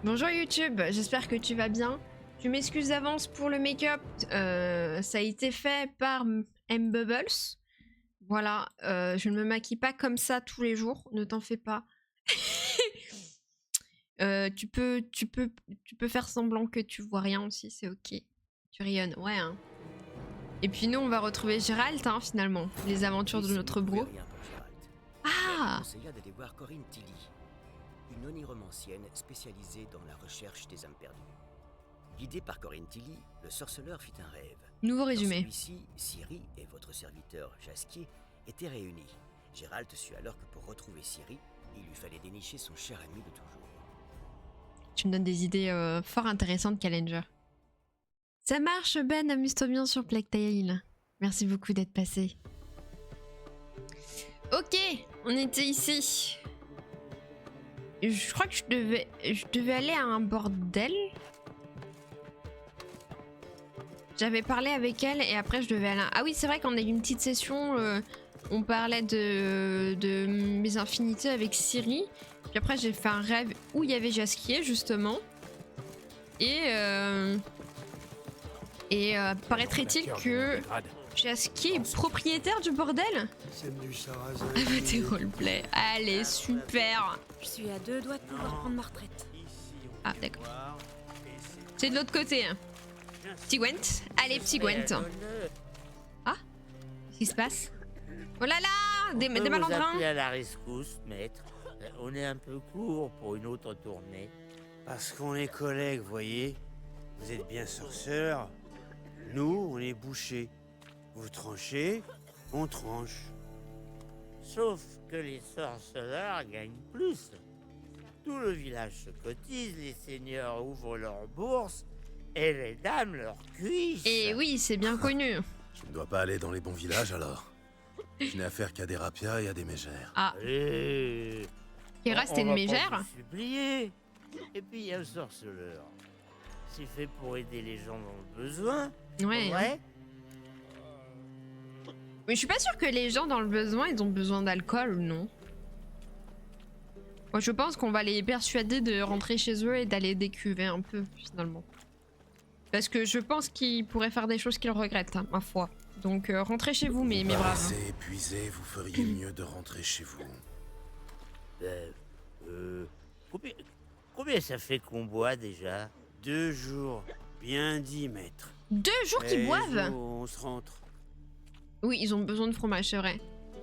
Bonjour YouTube, j'espère que tu vas bien. Je m'excuse d'avance pour le make-up, ça a été fait par M-Bubbles. Voilà, je ne me maquille pas comme ça tous les jours, ne t'en fais pas. Tu peux faire semblant que tu vois rien aussi, c'est ok. Tu rayonnes, ouais hein. Et puis nous on va retrouver Gérald hein, finalement, les aventures de notre bro. Ah! D'aller voir Corinne Tilly, une oniromancienne spécialisée dans la recherche des âmes perdues. Guidé par Corinne Tilly, le sorceleur fit un rêve. Nouveau résumé. Dans celui-ci, Ciri et votre serviteur Jasquier étaient réunis. Gérald sut alors que pour retrouver Ciri, il lui fallait dénicher son cher ami de toujours. Tu me donnes des idées fort intéressantes, Challenger. Ça marche, Ben, amuse-toi bien sur Plague Tale. Merci beaucoup d'être passé. Ok, on était ici. Je crois que je devais aller à un bordel. J'avais parlé avec elle et après je devais aller à... Ah oui, c'est vrai qu'on a eu une petite session, on parlait de mes infinités avec Ciri. Puis après j'ai fait un rêve où il y avait Jasquier justement. Et paraîtrait-il que Jasquier est propriétaire du bordel. Ah bah t'es roleplay. Allez, super. Je suis à 2 doigts de pouvoir prendre ma retraite. Ah d'accord. C'est de l'autre côté. Petit Gwent. Allez, petit Gwent. Ah, qu'est-ce qui se passe? Oh là là, des malandrins. À la rescousse, maître. On est un peu court pour une autre tournée. Parce qu'on est collègues, voyez. Vous êtes bien sorceurs. Nous, on est bouchers. Vous tranchez, on tranche. Sauf que les sorceleurs gagnent plus. Tout le village se cotise, les seigneurs ouvrent leurs bourses et les dames leurs cuisses. Et oui, c'est bien connu. Je ne dois pas aller dans les bons villages alors. Je n'ai affaire qu'à des rapias et à des mégères. Ah, Kéra, c'était une mégère. Supplier. Et puis il y a le sorceleur. C'est fait pour aider les gens dans le besoin. Ouais. Ouais. Mais je suis pas sûre que les gens dans le besoin, ils ont besoin d'alcool, non? Moi, je pense qu'on va les persuader de rentrer chez eux et d'aller décuver un peu, finalement. Parce que je pense qu'ils pourraient faire des choses qu'ils regrettent, hein, ma foi. Donc, rentrez chez vous, mes braves. Assez épuisé, vous feriez mieux de rentrer chez vous. Combien ça fait qu'on boit déjà? 2 jours. Bien dit, maître. 2 jours qu'ils Eh, boivent? Jo, on se rentre. Oui, ils ont besoin de fromage, c'est vrai.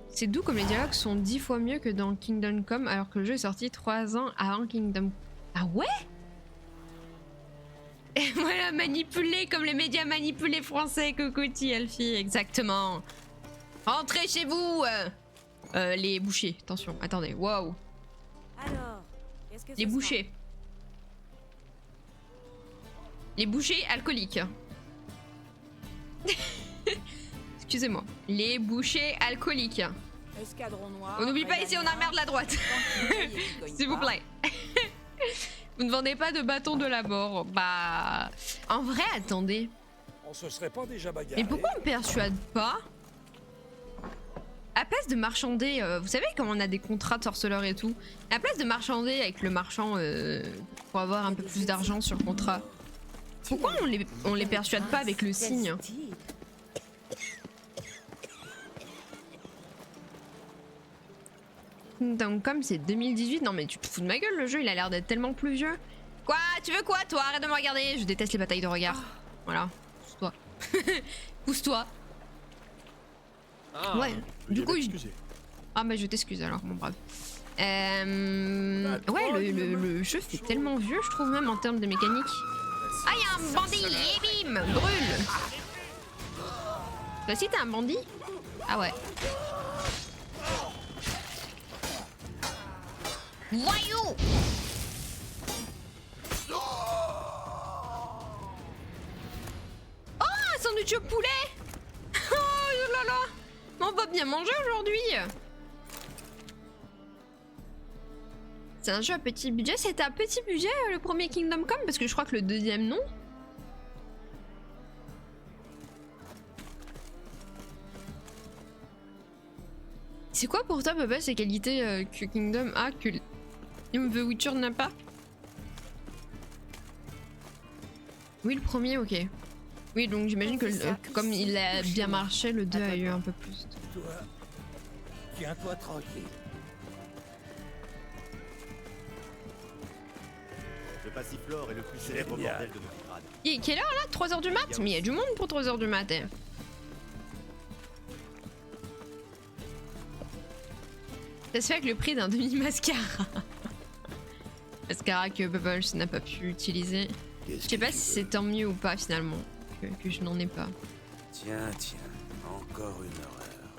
C'est doux comme les dialogues sont 10 fois mieux que dans Kingdom Come, alors que le jeu est sorti 3 ans avant Kingdom... Ah ouais? Et voilà, manipulé comme les médias manipulés français, Cocoti, Elfie, exactement. Rentrez chez vous les bouchers, attention, attendez, waouh. Alors, qu'est-ce que Les ce bouchers. Les bouchers alcooliques. Excusez-moi. Les bouchers alcooliques. sera Escadron noir. On n'oublie pas ici, on a merde la droite. S'il vous plaît. Vous ne vendez pas de bâton de labord. Bah... En vrai, attendez. On se serait pas déjà bagarré. Mais pourquoi on me persuade pas? À place de marchander, vous savez comme on a des contrats de sorceleurs et tout. À place de marchander avec le marchand pour avoir un peu plus d'argent sur le contrat. Pourquoi on les persuade pas avec le signe? Donc comme c'est 2018, non mais tu te fous de ma gueule, le jeu il a l'air d'être tellement plus vieux. Quoi? Tu veux quoi toi? Arrête de me regarder, je déteste les batailles de regard. Voilà, pousse-toi. Pousse-toi. Ah, Ouais, du coup... Ah bah je t'excuse alors, mon brave. Ouais, le jeu fait tellement vieux, je trouve, même en termes de mécanique. Ah, y'a un bandit! Et bim! Brûle! Toi aussi t'es un bandit? Ah ouais. Voyou! Oh, un sandwich au poulet! Oh là là! On va bien manger aujourd'hui! C'est un jeu à petit budget. C'était un petit budget le premier Kingdom Come? Parce que je crois que le deuxième non. C'est quoi pour toi, Bubba, ces qualités que Kingdom a que The Witcher n'a pas? Oui, le premier, ok. Oui, donc j'imagine que comme il a bien marché, le 2 a eu un peu plus. Toi, tiens-toi tranquille. Le Passiflore est le plus célèbre Génial. bordel de Novigrad. Quelle heure là? 3h du mat? Mais il y a du monde pour 3h du mat. Eh. Ça se fait avec le prix d'un demi-mascara. Mascara que Bubbles n'a pas pu utiliser. Je sais pas si c'est tant mieux ou pas finalement que je n'en ai pas. Tiens, encore une horreur.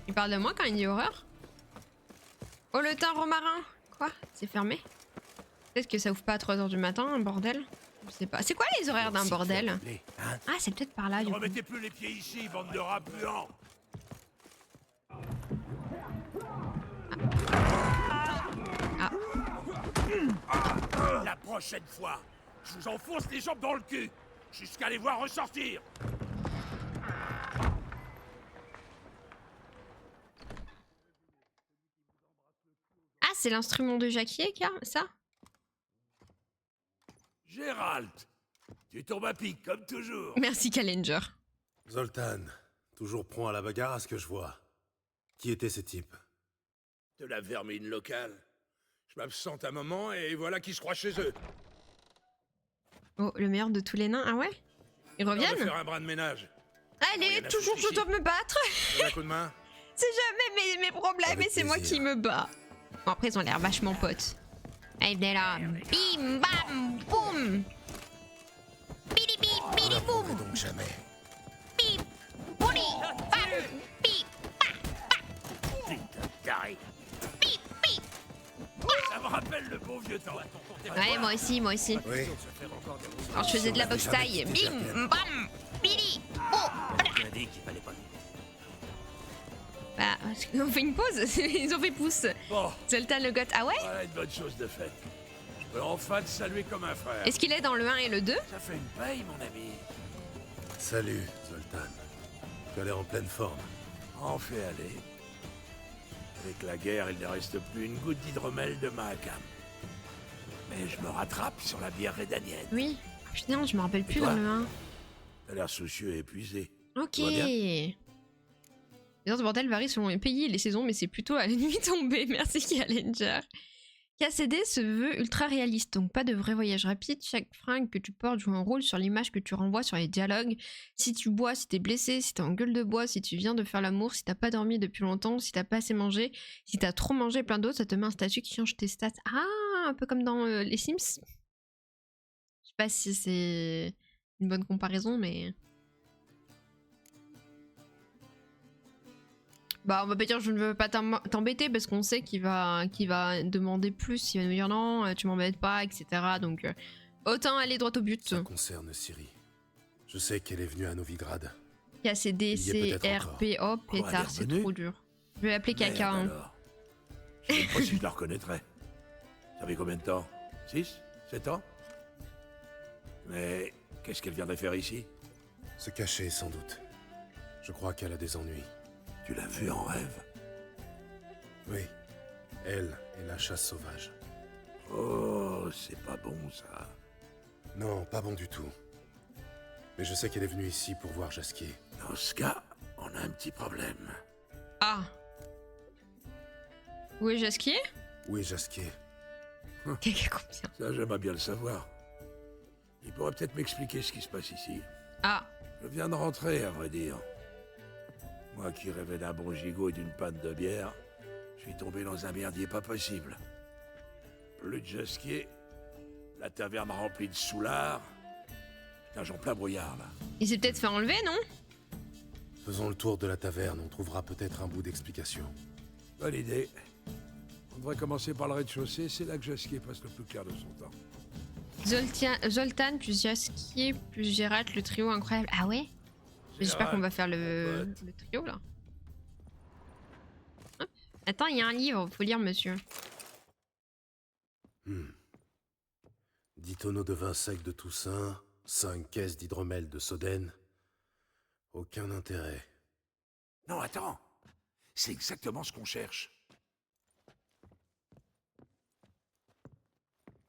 Il parle de moi quand il dit horreur? Oh le teint romarin! Quoi? C'est fermé? Peut-être que ça ouvre pas à 3h du matin, un bordel? Je sais pas. C'est quoi les horaires d'un bordel? Hein? Ah, c'est peut-être par là du Ne coup. remettez plus les pieds ici, bande de rats puants. La prochaine fois, je vous enfonce les jambes dans le cul, jusqu'à les voir ressortir. Ah, c'est l'instrument de Jacquier, ça? Gérald, tu tombes à pic comme toujours. Merci, Challenger. Zoltan, toujours prompt à la bagarre à ce que je vois. Qui étaient ces types? De la vermine locale. Je m'absente un moment et voilà qui se croit chez eux. Oh, le meilleur de tous les nains. Ah ouais? Ils On va reviennent? faire un brin de ménage. Allez, rien à toujours foutre je dois me battre. Un coup de main. C'est jamais mes problèmes Avec et c'est moi plaisir. qui me bats. Bon, après, ils ont l'air vachement potes. Allez, venez là. Bim, bam, boum. Bidi, bidi, bidi, boum. Donc jamais. Bip, bouli, bam, bip, Putain, taré. bip, bip. Ça me rappelle le bon vieux temps. Ouais, moi aussi, moi aussi. Oui. Alors, je faisais de la boxe taille. Bim, bam, bidi, oh. Bien dit qu'il fallait pas. Bah, on fait une pause. Ils ont fait pouce. Bon, Zoltan le goth. Ah ouais? voilà une bonne chose de faite. Je peux enfin te saluer comme un frère. Est-ce qu'il est dans le 1 et le 2? Ça fait une paye, mon ami. Salut, Zoltan. Tu as l'air en pleine forme. En fait aller. Avec la guerre, il ne reste plus une goutte d'hydromel de Mahakam. Mais je me rattrape sur la bière rédanienne. Oui. Ah, putain, je me rappelle plus toi dans le 1. T'as l'air soucieux et épuisé. Ok. Tout va bien Les heures de bordel varient selon les pays et les saisons, mais c'est plutôt à la nuit tombée. Merci, Challenger. KCD se veut ultra réaliste, donc pas de vrai voyage rapide. Chaque fringue que tu portes joue un rôle sur l'image que tu renvoies sur les dialogues. Si tu bois, si t'es blessé, si t'es en gueule de bois, si tu viens de faire l'amour, si t'as pas dormi depuis longtemps, si t'as pas assez mangé, si t'as trop mangé, plein d'autres, ça te met un statut qui change tes stats. Ah, un peu comme dans les Sims. Je sais pas si c'est une bonne comparaison, mais... Bah, on va pas dire je ne veux pas t'embêter parce qu'on sait qu'il va demander plus, il va nous dire non, tu m'embêtes pas, etc. Donc autant aller droit au but. Ça concerne Ciri. Je sais qu'elle est venue à Novigrad. KCD, Il y est peut-être CRP, hop, elle est pétard, c'est revenue trop dur. Je vais l'appeler Merde Caca. Hein. alors. Je sais pas si je la reconnaîtrais. Ça fait combien de temps 6 7 ans Mais qu'est-ce qu'elle viendrait faire ici? Se cacher, sans doute. Je crois qu'elle a des ennuis. Tu l'as vue en rêve? Oui. Elle et la chasse sauvage. Oh, c'est pas bon ça. Non, pas bon du tout. Mais je sais qu'elle est venue ici pour voir Jasquier. Dans ce cas, on a un petit problème. Ah. Où est Jasquier? Où est Jasquier? Caca combien? Ça, j'aimerais bien le savoir. Il pourrait peut-être m'expliquer ce qui se passe ici. Ah. Je viens de rentrer, à vrai dire. Moi qui rêvais d'un bon gigot et d'une panne de bière, je suis tombé dans un merdier pas possible. Plus de Jasquier, la taverne remplie de soulards. Putain, j'en plein brouillard, là. Il s'est peut-être fait enlever, non? Faisons le tour de la taverne, on trouvera peut-être un bout d'explication. Bonne idée. On devrait commencer par le rez-de-chaussée, c'est là que Jasquier passe le plus clair de son temps. Zoltan plus Jasquier plus Gérald, le trio incroyable. Ah ouais? J'espère qu'on va faire le trio là. Hop. Attends, il y a un livre, faut lire monsieur. 10 tonneaux de vin sec de Toussaint, 5 caisses d'hydromel de Soden. Aucun intérêt. Non, attends. C'est exactement ce qu'on cherche.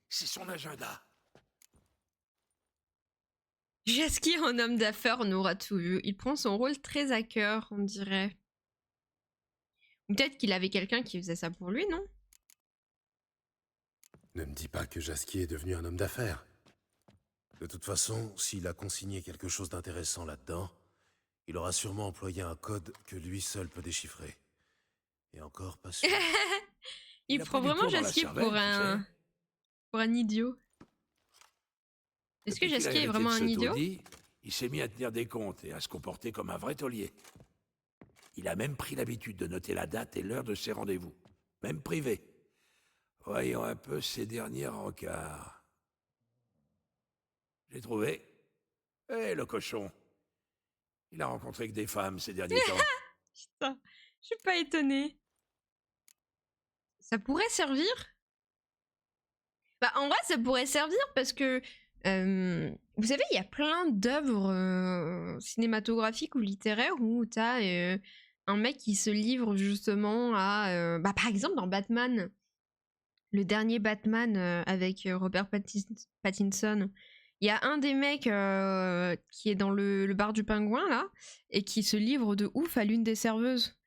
C'est son agenda. Jasquier en homme d'affaires, on aura tout vu. Il prend son rôle très à cœur, on dirait. Ou peut-être qu'il avait quelqu'un qui faisait ça pour lui, non? Ne me dis pas que Jasquier est devenu un homme d'affaires. De toute façon, s'il a consigné quelque chose d'intéressant là-dedans, il aura sûrement employé un code que lui seul peut déchiffrer. Et encore pas sûr. Il a prend pris du vraiment plomb dans la Jasquier cervelle, pour un idiot. Est-ce que Depuis qu'il a Jasquier est hérité vraiment de un ce idiot? taudis, il s'est mis à tenir des comptes et à se comporter comme un vrai taulier. Il a même pris l'habitude de noter la date et l'heure de ses rendez-vous, même privé. Voyons un peu ses derniers rencarts. J'ai trouvé. Eh, le cochon. Il a rencontré que des femmes ces derniers temps. Putain, je suis pas étonnée. Ça pourrait servir? Bah, en vrai, ça pourrait servir parce que vous savez, il y a plein d'œuvres cinématographiques ou littéraires où t'as un mec qui se livre justement à... bah, par exemple, dans Batman, le dernier Batman avec Robert Pattinson, il y a un des mecs qui est dans le bar du Pingouin, là, et qui se livre de ouf à l'une des serveuses.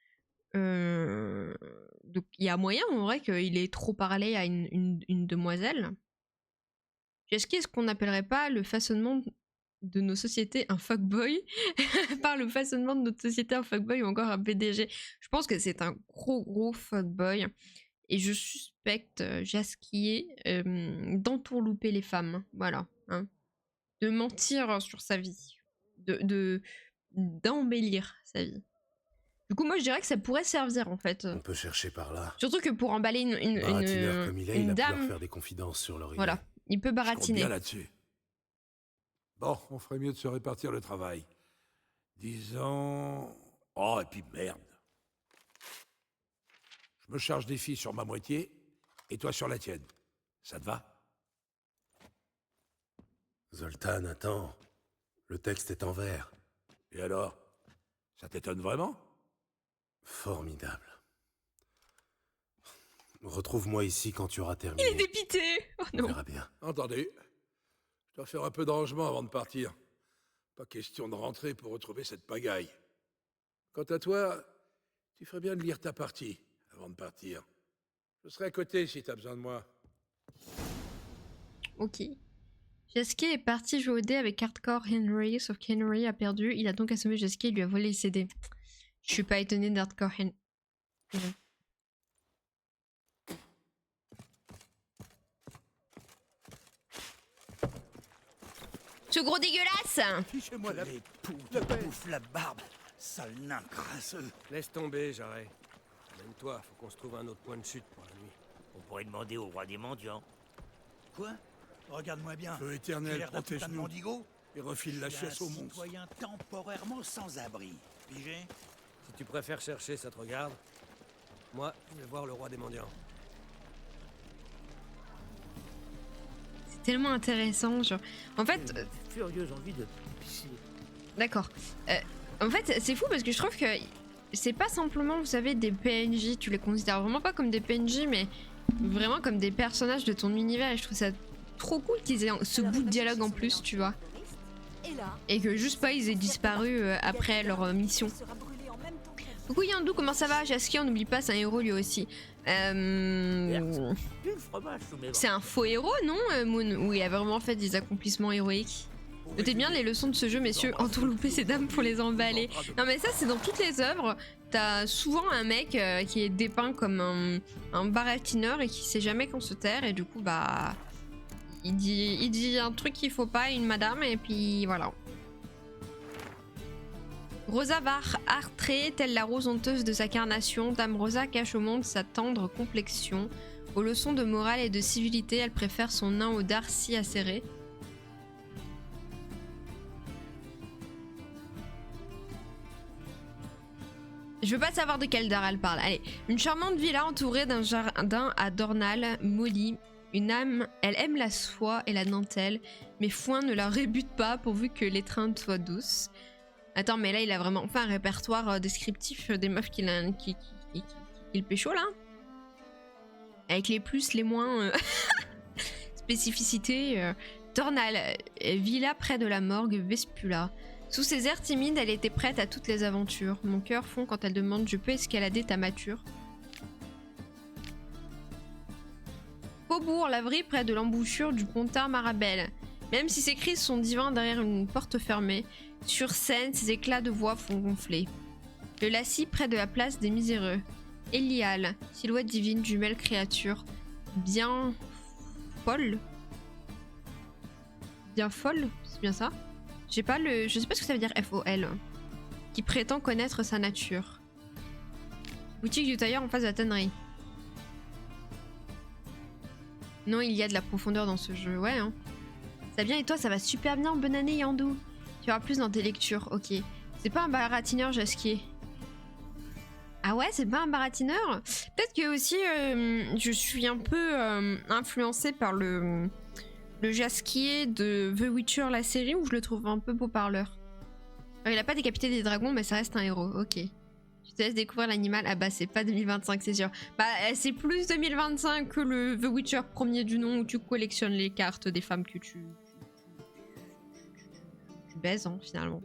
Donc il y a moyen, en vrai, qu'il ait trop parlé à une demoiselle. Est-ce qu'est-ce qu'on n'appellerait pas le façonnement de nos sociétés un fuckboy par le façonnement de notre société un fuckboy ou encore un PDG? Je pense que c'est un gros fuckboy et je suspecte Jasquier d'entourlouper les femmes, voilà, hein. De mentir sur sa vie, d'embellir sa vie. Du coup, moi je dirais que ça pourrait servir en fait. On peut chercher par là. Surtout que pour emballer Baratineur comme il est, il a pu dame, leur faire des confidences sur l'oreiller. voilà, il peut Je compte baratiner. bien là-dessus. Bon, on ferait mieux de se répartir le travail. Disons... Oh, et puis merde. Je me charge des filles sur ma moitié, et toi sur la tienne. Ça te va? Zoltan, attends. Le texte est en vers. Et alors? Ça t'étonne vraiment? Formidable. Retrouve-moi ici quand tu auras terminé. Il est dépité. Oh On non. verra bien. Entendu. Je dois faire un peu de rangement avant de partir. Pas question de rentrer pour retrouver cette pagaille. Quant à toi, tu ferais bien de lire ta partie avant de partir. Je serai à côté si t'as besoin de moi. Ok. Jasquier est parti jouer au dé avec Hardcore Henry, sauf qu'Henry a perdu. Il a donc assommé Jasquier et lui a volé les CD. Je suis pas étonné d'Hardcore Henry. Ce gros dégueulasse! Fichez-moi la poule te bouffe la barbe, sale nain crasseux. Laisse tomber, Jarret. Amène-toi, faut qu'on se trouve un autre point de chute pour la nuit. On pourrait demander au roi des mendiants. Quoi? Regarde-moi bien. Feu J'ai éternel, l'air d'un putain de protège-nous. mendigo. Et refile la Je suis chasse aux un monstres. citoyen temporairement sans abri. Pigé? Si tu préfères chercher, ça te regarde. Moi, je vais voir le roi des mendiants. C'est tellement intéressant. Genre... En fait, Furieuse envie de pisser. d'accord. En fait, c'est fou parce que je trouve que c'est pas simplement, vous savez, des PNJ. Tu les considères vraiment pas comme des PNJ, mais vraiment comme des personnages de ton univers. Et je trouve ça trop cool qu'ils aient ce bout de dialogue en plus, tu vois. Et que juste pas ils aient disparu après leur mission. Coucou Yandou, comment ça va? Jasquier, on n'oublie pas, c'est un héros lui aussi. Du fromage sous mes bras. C'est un faux héros, non, Moon? Où il a vraiment fait des accomplissements héroïques. Notez bien les leçons de ce jeu, messieurs, entourlouper ces dames pour les emballer. Non mais ça, c'est dans toutes les œuvres. T'as souvent un mec qui est dépeint comme un baratineur et qui sait jamais quand se taire, et du coup, bah... Il dit un truc qu'il faut pas à une madame, et puis voilà. Rosa va artrée, telle la rose honteuse de sa carnation, Dame Rosa cache au monde sa tendre complexion. Aux leçons de morale et de civilité, elle préfère son nain au dard si acéré. Je veux pas savoir de quel dard elle parle. Allez, une charmante villa entourée d'un jardin à Dornal, Molly. Une âme, elle aime la soie et la dentelle, mais foin ne la rébute pas pourvu que l'étreinte soit douce. Attends, mais là il a vraiment fait un répertoire descriptif des meufs qu'il pécho là. Avec les plus, les moins spécificités. Tornal, villa près de la morgue Vespula. Sous ses airs timides, elle était prête à toutes les aventures. Mon cœur fond quand elle demande « Je peux escalader ta mâture ?» Faubourg, Lavry, près de l'embouchure du Pontard Marabelle. Même si ses cris sont divins derrière une porte fermée, sur scène, ses éclats de voix font gonfler. Le Lacy, près de la place des Miséreux. Elial, silhouette divine, jumelle créature. Bien... folle. Bien folle, c'est bien ça? Je sais pas ce que ça veut dire FOL. Qui prétend connaître sa nature. Boutique du tailleur en face de la tannerie. Non, il y a de la profondeur dans ce jeu, ouais. Hein. Ça vient et toi, ça va super bien, bonne année Yandou. Tu auras plus dans tes lectures, ok. C'est pas un baratineur, Jasquier. Ah ouais, c'est pas un baratineur? Peut-être que aussi, je suis un peu influencée par le Jasquier de The Witcher, la série, où je le trouve un peu beau parleur. Il a pas décapité des dragons, mais ça reste un héros, ok. Je te laisse découvrir l'animal. Ah bah c'est pas 2025, c'est sûr. Bah c'est plus 2025 que le The Witcher premier du nom où tu collectionnes les cartes des femmes que tu baises, hein, finalement.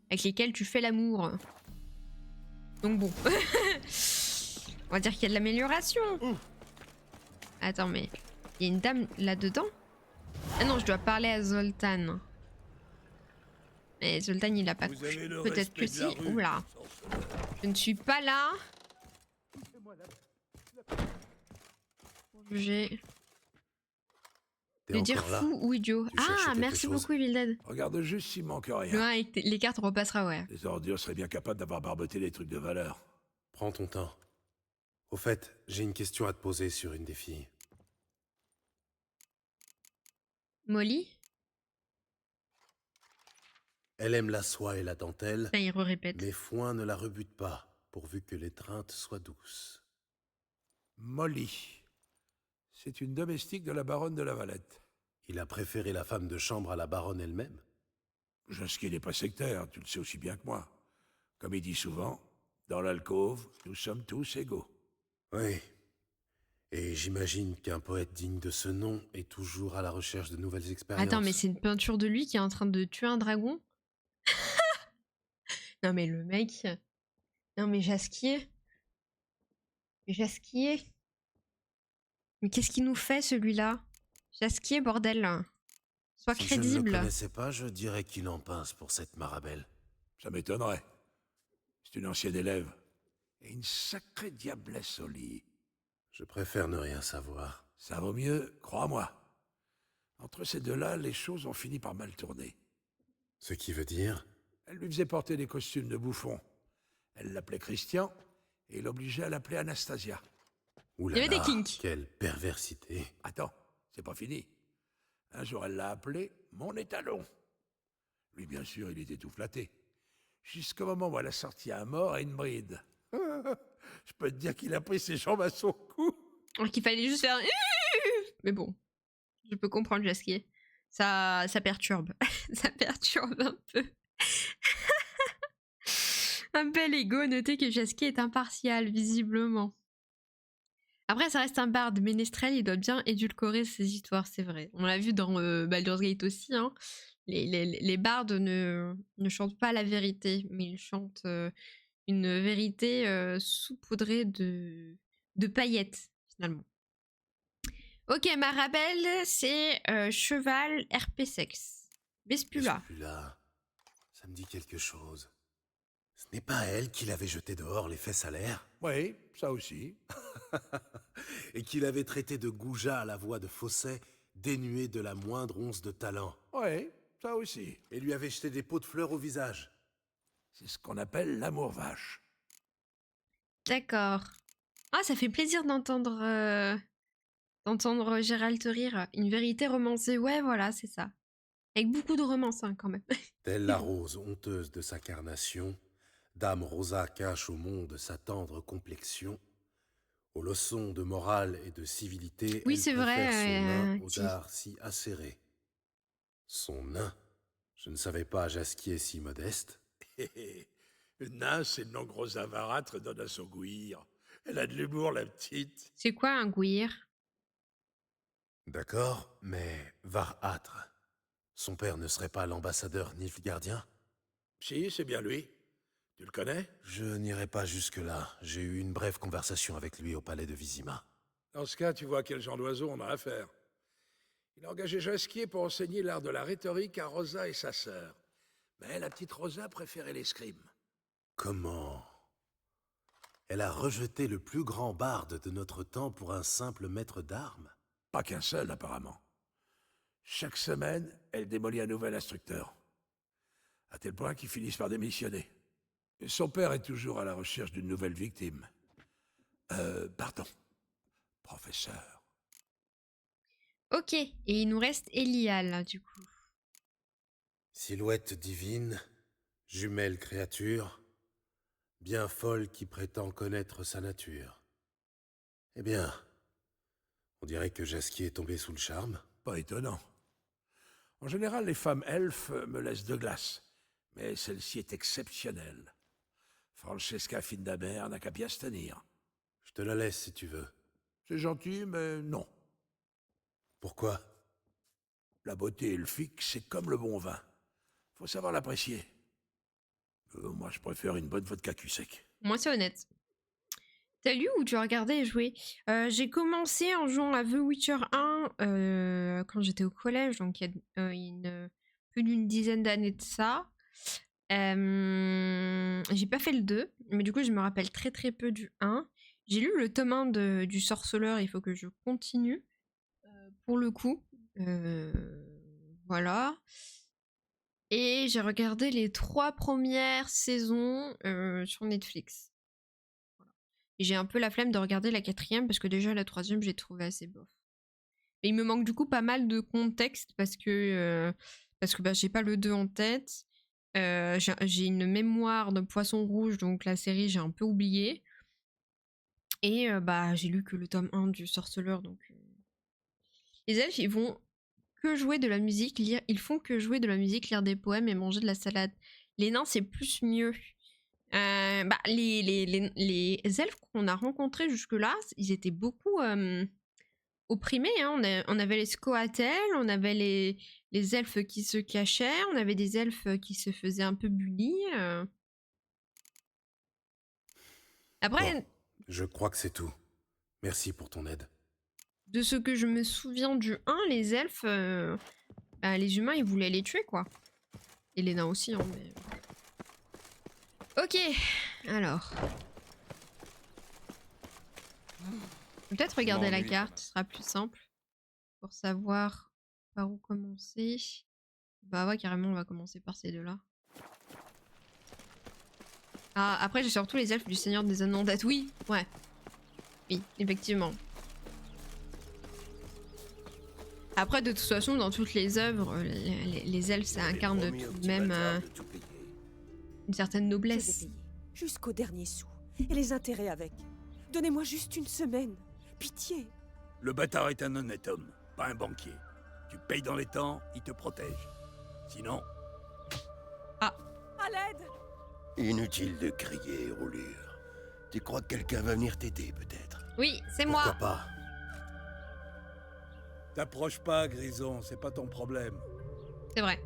Avec lesquelles tu fais l'amour. Donc bon. On va dire qu'il y a de l'amélioration. Attends, mais il y a une dame là-dedans? Ah non, je dois parler à Zoltan. Mais Zoltan, il a pas couché. Peut-être que si. Oula. Je ne suis pas là. J'ai... Je vais dire fou ou idiot. Ah, merci beaucoup, Evil Dead. Regarde juste s'il manque rien. Ouais, avec les cartes, on repassera, ouais. Les ordures seraient bien capables d'avoir barboté des trucs de valeur. Prends ton temps. Au fait, j'ai une question à te poser sur une des filles. Molly? Elle aime la soie et la dentelle, Enfin, il répète. mais foin ne la rebute pas, pourvu que l'étreinte soit douce. Molly. C'est une domestique de la baronne de la Valette. Il a préféré la femme de chambre à la baronne elle-même? Jasquier n'est pas sectaire, tu le sais aussi bien que moi. Comme il dit souvent, dans l'alcôve, nous sommes tous égaux. Oui. Et j'imagine qu'un poète digne de ce nom est toujours à la recherche de nouvelles expériences. Attends, mais c'est une peinture de lui qui est en train de tuer un dragon? Non mais le mec... Non mais Jasquier... Jasquier... Mais qu'est-ce qu'il nous fait celui-là? Jasquier, bordel. Sois crédible. Si je ne le connaissais pas, je dirais qu'il en pince pour cette Marabelle. Ça m'étonnerait. C'est une ancienne élève. Et une sacrée diablesse au lit. Je préfère ne rien savoir. Ça vaut mieux, crois-moi. Entre ces deux-là, les choses ont fini par mal tourner. Ce qui veut dire? Elle lui faisait porter des costumes de bouffon. Elle l'appelait Christian, et l'obligeait à l'appeler Anastasia. Oula, il y avait des kinks. Quelle perversité. Attends, c'est pas fini. Un jour, elle l'a appelé mon étalon. Lui, bien sûr, il était tout flatté. Jusqu'au moment où elle a sorti un mort et une bride. Je peux te dire qu'il a pris ses jambes à son cou. Alors qu'il fallait juste faire... Mais bon, je peux comprendre Jasquier. Ça perturbe. Ça perturbe un peu. Un bel ego, notez que Jasquier est impartial, visiblement. Après, ça reste un barde ménestrel, il doit bien édulcorer ses histoires, c'est vrai. On l'a vu dans Baldur's Gate aussi, hein. Les bardes ne chantent pas la vérité, mais ils chantent une vérité saupoudrée de paillettes, finalement. Ok, Marabelle, c'est cheval RP sexe. Vespula. Vespula, ça me dit quelque chose. Ce n'est pas elle qui l'avait jeté dehors les fesses à l'air? Oui, ça aussi. Et qu'il avait traité de goujat à la voix de fausset, dénué de la moindre once de talent. Oui, ça aussi. Et lui avait jeté des pots de fleurs au visage. C'est ce qu'on appelle l'amour vache. D'accord. Ah, ça fait plaisir d'entendre Gérald te rire. Une vérité romancée, ouais, voilà, c'est ça. Avec beaucoup de romance, hein, quand même. Telle la rose honteuse de sa carnation, Dame Rosa cache au monde sa tendre complexion. Aux leçons de morale et de civilité, oui, elle c'est préfère vrai, son nain au dard si acéré. Son nain? Je ne savais pas Jasquier si modeste. Nain, c'est le nom gros avarâtre donne à son gouir. Elle a de l'humour, la petite. C'est quoi un gouir? D'accord, mais Varâtre, son père ne serait pas l'ambassadeur Nilfgaardien? Si, c'est bien lui. Tu le connais? Je n'irai pas jusque-là. J'ai eu une brève conversation avec lui au palais de Vizima. Dans ce cas, tu vois quel genre d'oiseau on a affaire. Il a engagé Jasquier pour enseigner l'art de la rhétorique à Rosa et sa sœur. Mais la petite Rosa préférait l'escrime. Comment? Elle a rejeté le plus grand barde de notre temps pour un simple maître d'armes? Pas qu'un seul, apparemment. Chaque semaine, elle démolit un nouvel instructeur. À tel point qu'ils finissent par démissionner. Et son père est toujours à la recherche d'une nouvelle victime. Pardon. Professeur. Ok, et il nous reste Elia là du coup. Silhouette divine, jumelle créature, bien folle qui prétend connaître sa nature. Eh bien, on dirait que Jasquier est tombé sous le charme. Pas étonnant. En général, les femmes elfes me laissent de glace, mais celle-ci est exceptionnelle. Francesca Findamer n'a qu'à bien se tenir. Je te la laisse si tu veux. C'est gentil, mais non. Pourquoi? La beauté elfique, c'est comme le bon vin. Faut savoir l'apprécier. Moi, je préfère une bonne vodka cul sec. Moi, c'est honnête. T'as lu ou tu as regardé et joué? J'ai commencé en jouant à The Witcher 1 quand j'étais au collège, donc il y a plus d'une dizaine d'années de ça. J'ai pas fait le 2, mais du coup je me rappelle très très peu du 1. J'ai lu le tome 1 du Sorceleur, il faut que je continue pour le coup. Voilà. Et j'ai regardé les 3 premières saisons sur Netflix. Et j'ai un peu la flemme de regarder la 4e parce que déjà la 3e j'ai trouvé assez bof. Et il me manque du coup pas mal de contexte parce que bah, j'ai pas le 2 en tête. J'ai une mémoire de Poisson Rouge, donc la série j'ai un peu oublié. Et bah j'ai lu que le tome 1 du Sorceleur, donc les elfes ils vont que jouer de la musique, ils font que jouer de la musique, lire des poèmes et manger de la salade. Les nains c'est plus mieux. Bah, les elfes qu'on a rencontrés jusque-là, ils étaient beaucoup opprimés. Hein. On avait les Scoatels, on avait les elfes qui se cachaient, on avait des elfes qui se faisaient un peu bully. Après, Bon, je crois que c'est tout. Merci pour ton aide. de ce que je me souviens du 1, les elfes, bah, les humains, ils voulaient les tuer, quoi. Et les nains aussi, hein, mais... Ok, alors... Peut-être regarder la carte, ce sera plus simple. Pour savoir par où commencer. Bah ouais, carrément, on va commencer par ces deux-là. Ah, après, j'ai surtout les elfes du Seigneur des Anneaux en tête. Oui, ouais. Oui, effectivement. Après, de toute façon, dans toutes les œuvres, les elfes, ça incarne tout de même une certaine Je vais noblesse. payer jusqu'au dernier sou. Et les intérêts avec. Donnez-moi juste une semaine. Pitié. Le bâtard est un honnête homme, pas un banquier. Tu payes dans les temps, il te protège. Sinon, À l'aide. Inutile de crier, Roulure. Tu crois que quelqu'un va venir t'aider, peut-être? Oui, c'est Pourquoi moi. pas? T'approches pas, Grison, c'est pas ton problème. C'est vrai.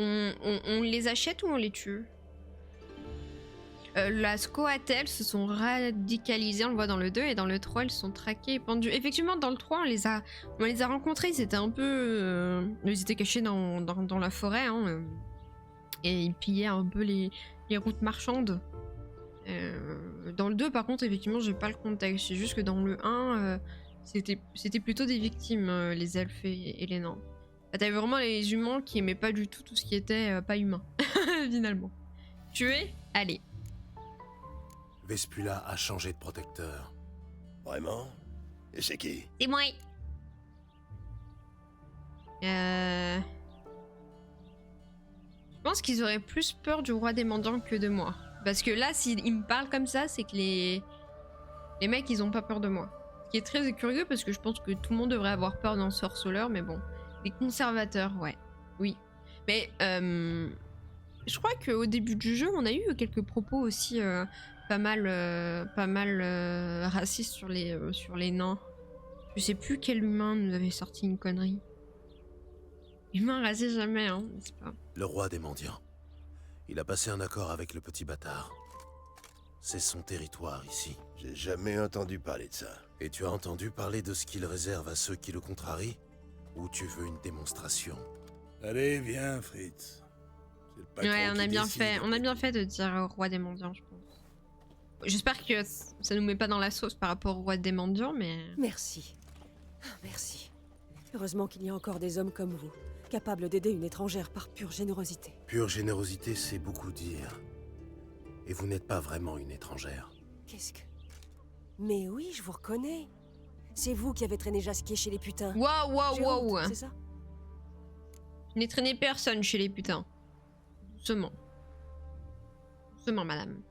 On les achète ou on les tue? La Scoatel se sont radicalisés, on le voit dans le 2, et dans le 3, ils sont traqués et pendus. Effectivement, dans le 3, on les a rencontrés, ils étaient un peu... ils étaient cachés dans la forêt, hein, et ils pillaient un peu les routes marchandes. Dans le 2, par contre, effectivement, j'ai pas le contexte. C'est juste que dans le 1, c'était plutôt des victimes, les elfes et les nains. T'avais vraiment les humains qui aimaient pas du tout ce qui était pas humain, finalement. Tuer? Allez. Vespula a changé de protecteur. Vraiment? Et c'est qui? C'est moi. Je pense qu'ils auraient plus peur du roi des mendiants que de moi. Parce que là, s'ils me parlent comme ça, c'est que les mecs, ils ont pas peur de moi. Ce qui est très curieux parce que je pense que tout le monde devrait avoir peur d'un sorceleur, mais bon. Les conservateurs, ouais. Oui. Mais Je crois qu'au début du jeu, on a eu quelques propos aussi pas mal racistes sur les nains. Je sais plus quel humain nous avait sorti une connerie. Humain raciste jamais, hein, n'est-ce pas? Le roi des mendiants. Il a passé un accord avec le petit bâtard. C'est son territoire ici. J'ai jamais entendu parler de ça. Et tu as entendu parler de ce qu'il réserve à ceux qui le contrarient? Ou tu veux une démonstration? Allez, viens, Fritz. C'est le patron Ouais, on qui a bien décide. fait. On a bien fait de dire roi des mendiants, je pense. J'espère que ça nous met pas dans la sauce par rapport au roi des mendiants, mais... Merci. Merci. Heureusement qu'il y a encore des hommes comme vous, capables d'aider une étrangère par pure générosité. Pure générosité, c'est beaucoup dire. Et vous n'êtes pas vraiment une étrangère. Qu'est-ce que... Mais oui, je vous reconnais. C'est vous qui avez traîné Jasquier chez les putains. Waouh, waouh, Jérôme, waouh. c'est ça? Je n'ai traîné personne chez les putains. Doucement. Doucement, madame.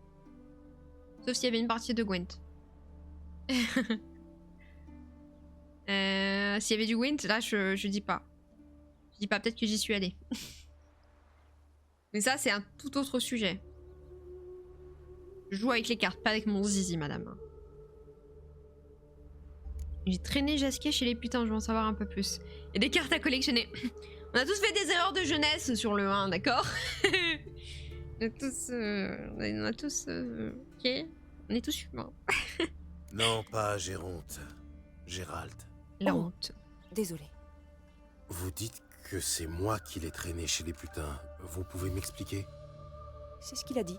Sauf s'il y avait une partie de Gwent. S'il y avait du Gwent, là, je dis pas. Je dis pas, peut-être que j'y suis allée. Mais ça, c'est un tout autre sujet. Je joue avec les cartes, pas avec mon zizi, madame. J'ai traîné Jasquier chez les putains, je veux en savoir un peu plus. Et des cartes à collectionner. On a tous fait des erreurs de jeunesse sur le 1, d'accord? On a tous... on a tous... ok? On est tous humains. Non, pas Géronte. Gérald. La Oh. honte. Désolé. Vous dites que c'est moi qui l'ai traîné chez les putains. Vous pouvez m'expliquer? C'est ce qu'il a dit.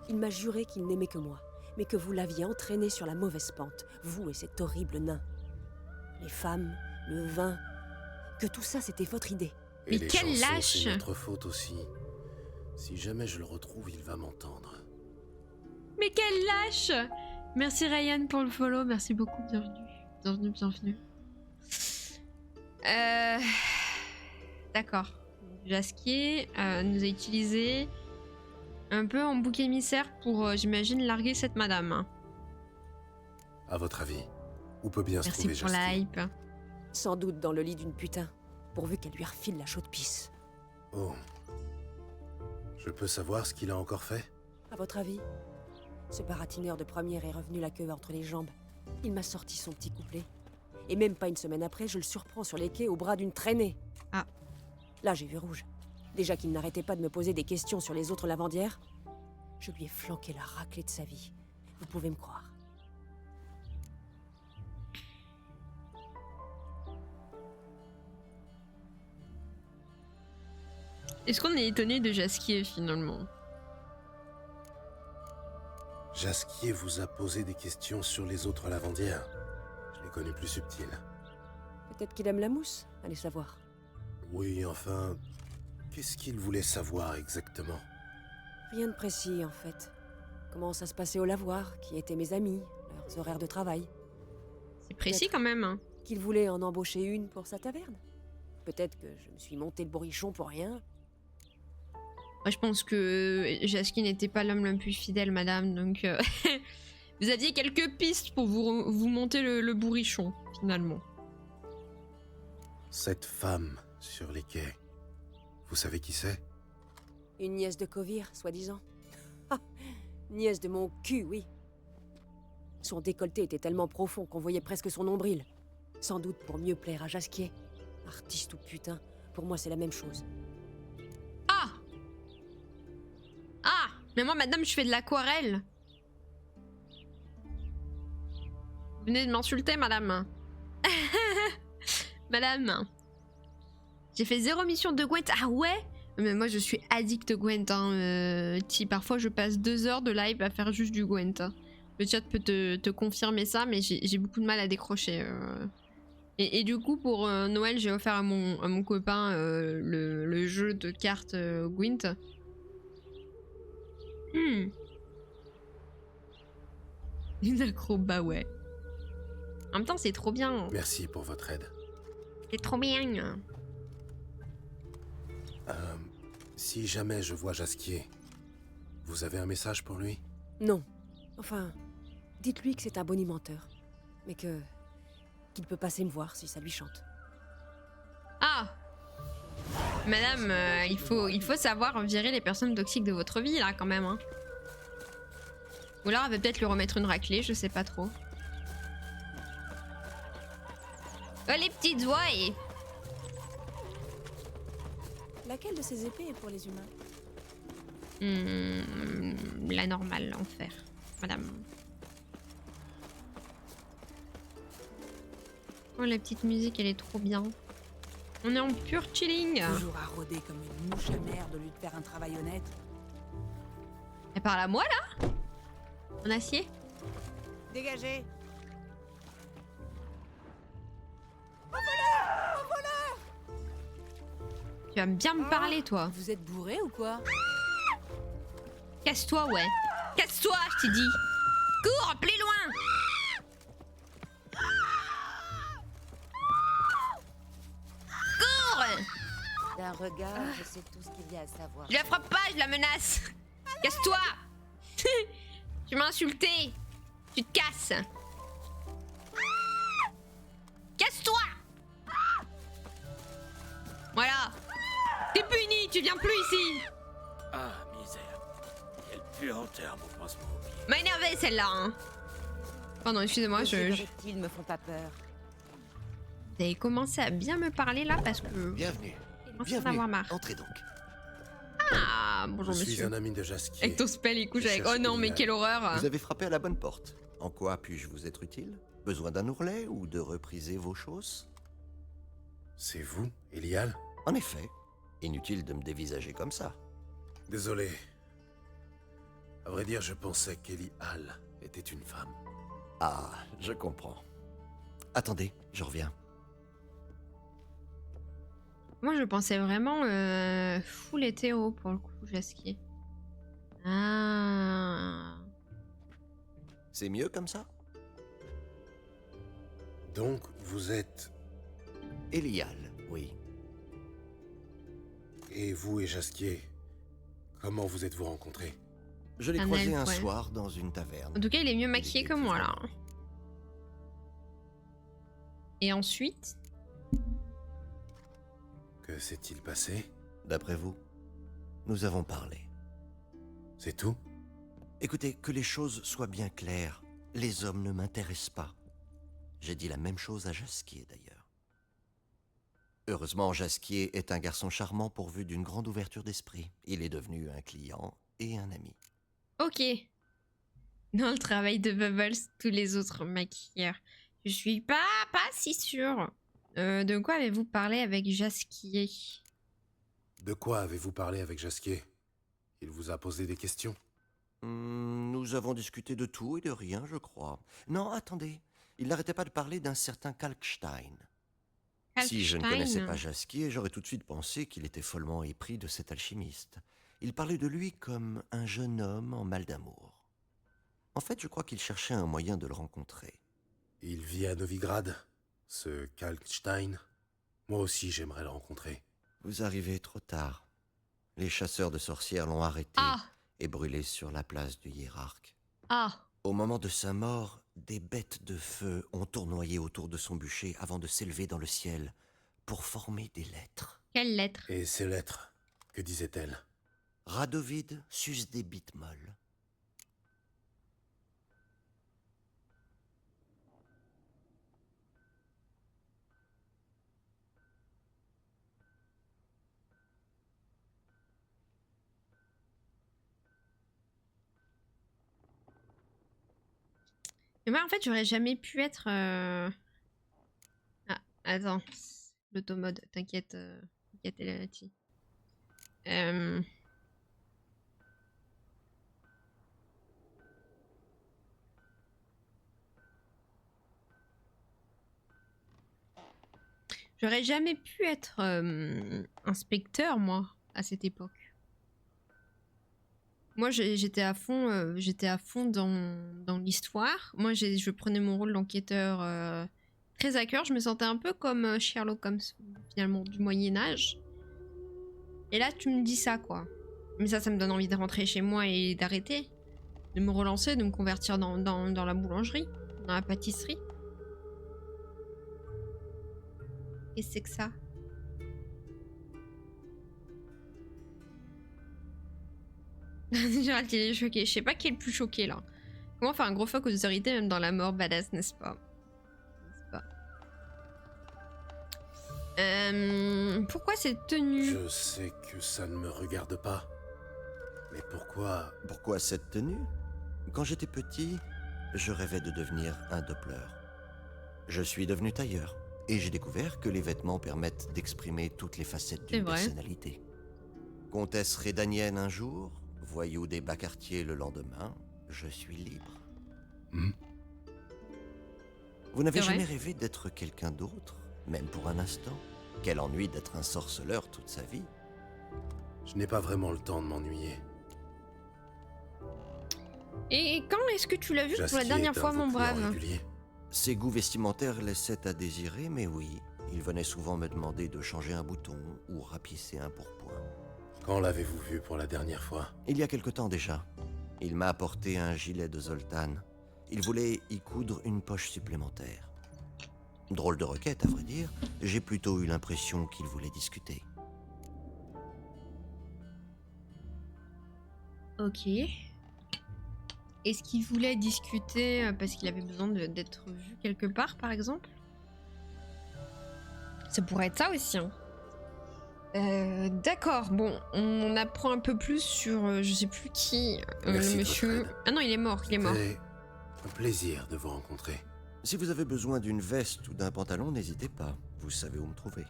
Il m'a juré qu'il n'aimait que moi, mais que vous l'aviez entraîné sur la mauvaise pente, vous et cet horrible nain. Les femmes, le vin, que tout ça c'était votre idée. Et Mais les quel chansons, lâche! c'est notre faute aussi. Si jamais je le retrouve, il va m'entendre. Mais quel lâche! Merci Ryan pour le follow, merci beaucoup, bienvenue. Bienvenue, bienvenue. D'accord. Jasquier nous a utilisé un peu en bouc émissaire pour, j'imagine, larguer cette madame. À votre avis, où peut bien se Merci trouver pour la Jasquier? hype. Sans doute dans le lit d'une putain, pourvu qu'elle lui refile la chaude pisse. Oh. Je peux savoir ce qu'il a encore fait? À votre avis? Ce baratineur de première est revenu la queue entre les jambes. Il m'a sorti son petit couplet. Et même pas une semaine après, je le surprends sur les quais au bras d'une traînée. Ah. Là, j'ai vu rouge. Déjà qu'il n'arrêtait pas de me poser des questions sur les autres lavandières, je lui ai flanqué la raclée de sa vie. Vous pouvez me croire. Est-ce qu'on est étonné de Jasquier finalement? Jasquier vous a posé des questions sur les autres lavandières. Je les connais plus subtiles. Peut-être qu'il aime la mousse, allez savoir. Oui, enfin... Qu'est-ce qu'il voulait savoir exactement? Rien de précis, en fait. Comment ça se passait au lavoir, qui étaient mes amis, leurs horaires de travail. C'est précis quand même. Hein. Qu'il voulait en embaucher une pour sa taverne. Peut-être que je me suis monté le bourrichon pour rien. Moi, je pense que Jasquier n'était pas l'homme le plus fidèle, madame, donc... vous aviez quelques pistes pour vous monter le bourrichon, finalement. Cette femme sur les quais, vous savez qui c'est? Une nièce de Kovir, soi-disant. Ah, nièce de mon cul, oui. Son décolleté était tellement profond qu'on voyait presque son nombril. Sans doute pour mieux plaire à Jasquier. Artiste ou putain, pour moi c'est la même chose. Ah! Ah! Mais moi, madame, je fais de l'aquarelle. Vous venez de m'insulter, madame. Madame. J'ai fait 0 mission de Gwent. Ah ouais? Mais moi, je suis addict Gwent. Hein. Parfois, je passe 2 heures de live à faire juste du Gwent. Le chat peut te confirmer ça, mais j'ai beaucoup de mal à décrocher. Et du coup, pour Noël, j'ai offert à mon copain le jeu de cartes Gwent. Une accro, bah ouais. En même temps, c'est trop bien. Merci pour votre aide. C'est trop bien. Si jamais je vois Jasquier, vous avez un message pour lui? Non. Enfin, dites-lui que c'est un bonimenteur. Mais qu'il peut passer me voir si ça lui chante. Ah! Madame, il faut savoir virer les personnes toxiques de votre vie, là, quand même. Hein. Ou alors, elle va peut-être lui remettre une raclée, je sais pas trop. Oh, les petites voix et... Laquelle de ces épées est pour les humains? La normale, en fer. Madame. Oh, la petite musique, elle est trop bien. On est en pur chilling. Toujours à rôder comme une mouche à merde au lieu de faire un travail honnête. Elle parle à moi, là? En acier? Dégagez. Tu vas bien me parler, toi. Vous êtes bourré ou quoi? Casse-toi, ouais. Casse-toi, je t'ai dit. Cours, plus loin. Cours. D'un regard, je sais tout ce qu'il y a à savoir. Je la frappe pas, je la menace. Casse-toi. Tu m'as insulté. Tu te casses. Casse-toi. Voilà. T'es puni, tu viens plus ici. Ah, misère. Quelle puanteur, mon pansement au pied. M'a énervé celle-là. Hein. Pardon, excusez-moi, Les reptiles me font pas peur. Vous avez commencé à bien me parler là parce que... Bienvenue. Je commence à en avoir marre. Entrez donc. Ah, bonjour Je suis monsieur. un ami de Jasquier. Avec ton spell, il couche Je avec... cherche Oh non, mais Elial. quelle horreur. Vous avez frappé à la bonne porte. En quoi puis-je vous être utile? Besoin d'un ourlet ou de repriser vos choses? C'est vous, Elial? En effet. Inutile de me dévisager comme ça. Désolé. À vrai dire, je pensais qu'Elial était une femme. Ah, je comprends. Attendez, je reviens. Moi, je pensais vraiment full hétéro pour le coup, Jasquier. Ah. C'est mieux comme ça? Donc, vous êtes... Elial, oui. Et vous et Jasquier, comment vous êtes-vous rencontrés? Je l'ai Un croisé elfe, un ouais. soir dans une taverne. En tout cas, il est mieux maquillé que moi, là. Et ensuite... Que s'est-il passé? D'après vous, nous avons parlé. C'est tout? Écoutez, que les choses soient bien claires. Les hommes ne m'intéressent pas. J'ai dit la même chose à Jasquier, d'ailleurs. Heureusement, Jasquier est un garçon charmant pourvu d'une grande ouverture d'esprit. Il est devenu un client et un ami. Ok. Dans le travail de Bubbles, tous les autres maquilleurs. Je suis pas si sûre. De quoi avez-vous parlé avec Jasquier? De quoi avez-vous parlé avec Jasquier? Il vous a posé des questions? Nous avons discuté de tout et de rien, je crois. Non, attendez. Il n'arrêtait pas de parler d'un certain Kalkstein. Si je ne connaissais pas Jasquier, j'aurais tout de suite pensé qu'il était follement épris de cet alchimiste. Il parlait de lui comme un jeune homme en mal d'amour. En fait, je crois qu'il cherchait un moyen de le rencontrer. Il vit à Novigrad, ce Kalkstein. Moi aussi, j'aimerais le rencontrer. Vous arrivez trop tard. Les chasseurs de sorcières l'ont arrêté et brûlé sur la place du hiérarque. Au moment de sa mort, des bêtes de feu ont tournoyé autour de son bûcher avant de s'élever dans le ciel pour former des lettres. Quelles lettres? Et ces lettres, que disaient-elles? Radovid sus des bites molles. Et moi, en fait, j'aurais jamais pu être... Ah, attends. L'automode, t'inquiète. T'inquiète, Elati. J'aurais jamais pu être inspecteur, moi, à cette époque. Moi, j'étais à fond dans l'histoire. Moi, je prenais mon rôle d'enquêteur très à cœur. Je me sentais un peu comme Sherlock Holmes, finalement, du Moyen-Âge. Et là, tu me dis ça, quoi. Mais ça me donne envie de rentrer chez moi et d'arrêter. De me relancer, de me convertir dans la boulangerie, dans la pâtisserie. Qu'est-ce que c'est que ça? Gérald, il est choqué. Je sais pas qui est le plus choqué là. Comment faire un gros fuck aux autorités même dans la mort badass, n'est-ce pas? Pourquoi cette tenue? Je sais que ça ne me regarde pas. Mais pourquoi... Pourquoi cette tenue? Quand j'étais petit, je rêvais de devenir un Doppler. Je suis devenu tailleur. Et j'ai découvert que les vêtements permettent d'exprimer toutes les facettes d'une personnalité. Comtesse rédanienne un jour, voyou des bas quartiers le lendemain, je suis libre. Vous n'avez jamais rêvé d'être quelqu'un d'autre, même pour un instant? Quel ennui d'être un sorceleur toute sa vie. Je n'ai pas vraiment le temps de m'ennuyer. Et quand est-ce que tu l'as vu pour la dernière fois, mon brave? Ses goûts vestimentaires laissaient à désirer, mais oui, il venait souvent me demander de changer un bouton ou rapiécer un pourpoint. Quand l'avez-vous vu pour la dernière fois? Il y a quelque temps déjà. Il m'a apporté un gilet de Zoltan. Il voulait y coudre une poche supplémentaire. Drôle de requête, à vrai dire. J'ai plutôt eu l'impression qu'il voulait discuter. Ok. Est-ce qu'il voulait discuter parce qu'il avait besoin d'être vu quelque part, par exemple? Ça pourrait être ça aussi. Hein. D'accord, bon, on apprend un peu plus sur je sais plus qui, le monsieur. Ah non, il est mort, il est mort. C'est un plaisir de vous rencontrer. Si vous avez besoin d'une veste ou d'un pantalon, n'hésitez pas. Vous savez où me trouver.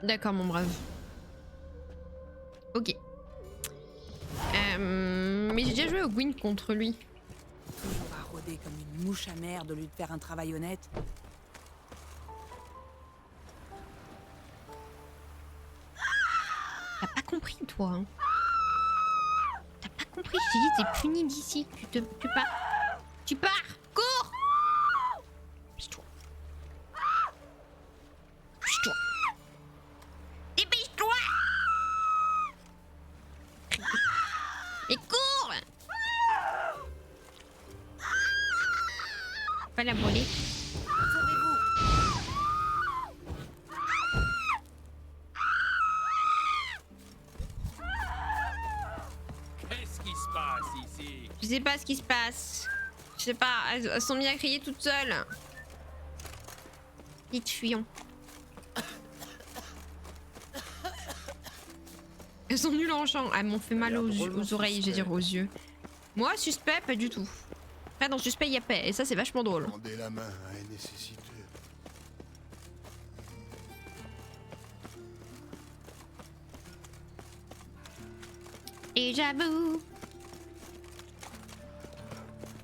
D'accord, mon brave. Ok. Mais j'ai déjà joué au Gwyn contre lui. Toujours à rôder comme une mouche à merde au lieu de faire un travail honnête. T'as pas compris, toi. Hein. T'as pas compris, je t'ai dit, t'es puni d'ici. Tu pars. Tu pars. Cours. Dépêche-toi. Dépêche-toi. Dépêche-toi. Et cours. Pas la voler. Je sais pas ce qui se passe. Je sais pas, elles sont mises à crier toutes seules. Vite, fuyons. Elles sont nulles en chant. Elles m'ont fait mal aux oreilles, je veux dire aux yeux. Moi, suspect, pas du tout. Après, dans suspect, il y a paix. Et ça, c'est vachement drôle. Tendez la main à un nécessiteux. Et j'avoue.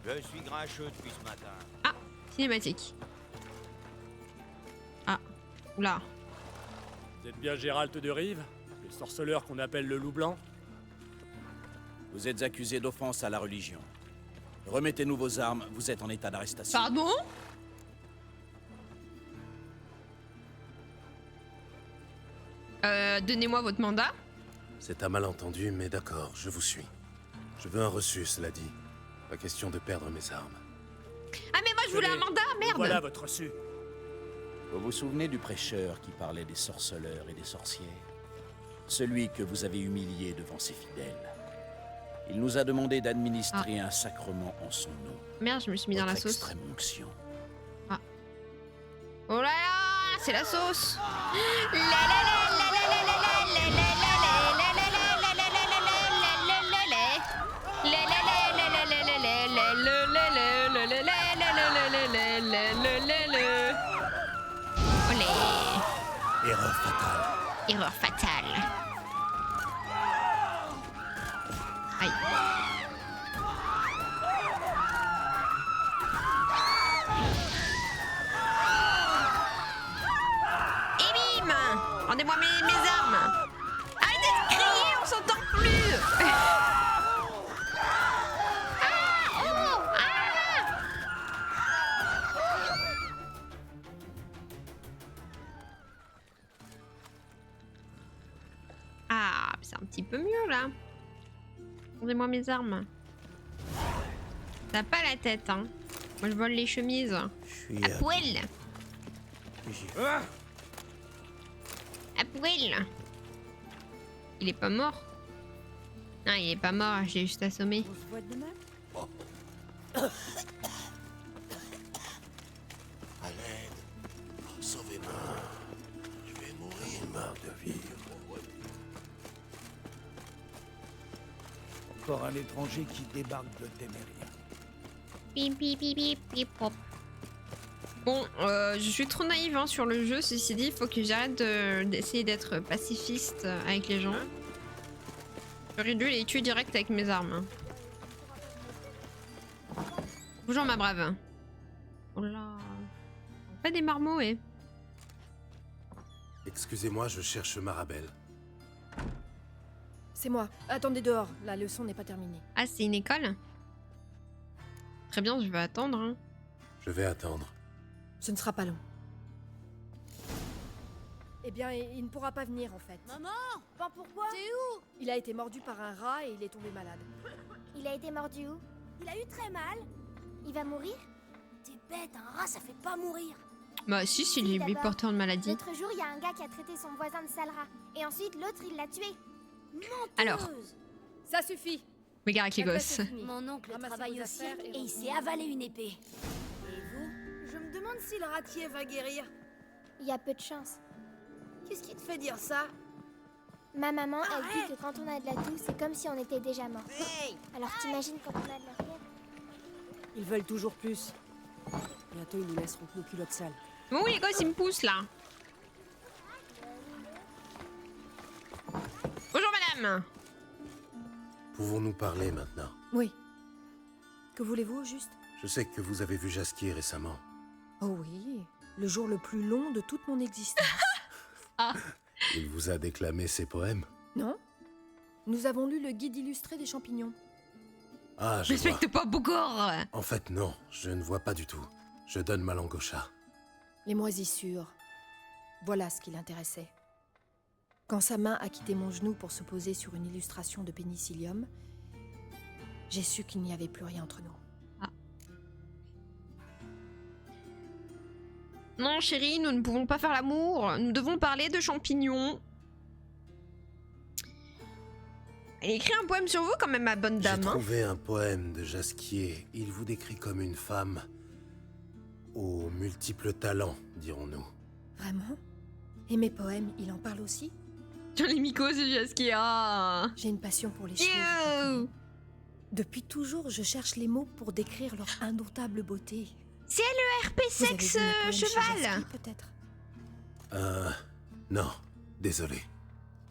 Je suis grincheux depuis ce matin. Ah, cinématique. Ah, oula. Vous êtes bien Gérald de Rive, le sorceleur qu'on appelle le loup blanc? Vous êtes accusé d'offense à la religion. Remettez-nous vos armes, vous êtes en état d'arrestation. Pardon? Donnez-moi votre mandat. C'est un malentendu, mais d'accord, je vous suis. Je veux un reçu, cela dit. Pas question de perdre mes armes. Ah mais moi je voulais un mandat, merde. Voilà votre reçu. Vous vous souvenez du prêcheur qui parlait des sorceleurs et des sorcières? Celui que vous avez humilié devant ses fidèles. Il nous a demandé d'administrer un sacrement en son nom. Merde, je me suis mis dans la sauce. Extrême onction. Ah. Oh là là, c'est la sauce. Erreur fatale. Erreur fatale. Aïe. Et bim! Rendez-moi mes armes. Arrêtez de crier, on s'entend plus. Ah, c'est un petit peu mieux là. Rendez-moi mes armes. T'as pas la tête, hein. Moi je vole les chemises. À poil. À poil. Il est pas mort. Ah, il est pas mort, j'ai juste assommé. On se voit demain? À l'aide. Sauvez-moi. Je vais mourir. Marre de vivre. Encore un étranger qui débarque de Téméria. Pip, pip, pip, pip, pip, pop. Bon, je suis trop naïve hein, sur le jeu, ceci dit, il faut que j'arrête d'essayer d'être pacifiste avec les gens. J'aurais dû les tuer direct avec mes armes. Bonjour ma brave. Oh là... On fait des marmots, eh. Excusez-moi, je cherche Marabelle. C'est moi. Attendez dehors, la leçon n'est pas terminée. Ah, c'est une école? Très bien, je vais attendre. Hein. Je vais attendre. Ce ne sera pas long. Eh bien, il ne pourra pas venir en fait. Maman! Ben pourquoi? T'es où? Il a été mordu par un rat et il est tombé malade. Il a été mordu où? Il a eu très mal. Il va mourir? T'es bête, un rat ça fait pas mourir. Bah si, s'il est porteur de maladie. L'autre jour, il y a un gars qui a traité son voisin de sale rat. Et ensuite, l'autre, il l'a tué. Menteuse. Alors. Ça suffit. Mais gare avec les gosses. Mon oncle travaille au cirque et il s'est avalé une épée. Et vous? Je me demande si le ratier va guérir. Il y a peu de chance. Qu'est-ce qui te fait dire ça? Ma maman, elle dit que quand on a de la toux, c'est comme si on était déjà mort. Alors t'imagines quand on a de la fièvre? Ils veulent toujours plus. Bientôt, ils nous laisseront que nos culottes sales. Bon, les gosses, ils me poussent là. Bonjour madame. Pouvons-nous parler maintenant? Oui. Que voulez-vous, au juste? Je sais que vous avez vu Jasquier récemment. Oh oui, le jour le plus long de toute mon existence. Ah. Il vous a déclamé ses poèmes? Non. Nous avons lu le guide illustré des champignons. Ah, je respecte vois. pas Bogor. En fait, non, je ne vois pas du tout. Je donne ma langue au chat. Les moisissures. Voilà ce qui l'intéressait. Quand sa main a quitté mon genou pour se poser sur une illustration de pénicillium, j'ai su qu'il n'y avait plus rien entre nous. Ah. Non, chérie, nous ne pouvons pas faire l'amour. Nous devons parler de champignons. Elle écrit un poème sur vous quand même, ma bonne dame. J'ai trouvé un poème de Jasquier. Il vous décrit comme une femme aux multiples talents, dirons-nous. Vraiment? Et mes poèmes, il en parle aussi? Sur les mycoses de Jasquier. Ah. J'ai une passion pour les cheveux. Depuis toujours, je cherche les mots pour décrire leur indomptable beauté. C'est le RP sexe cheval. Peut-être. Non, désolé.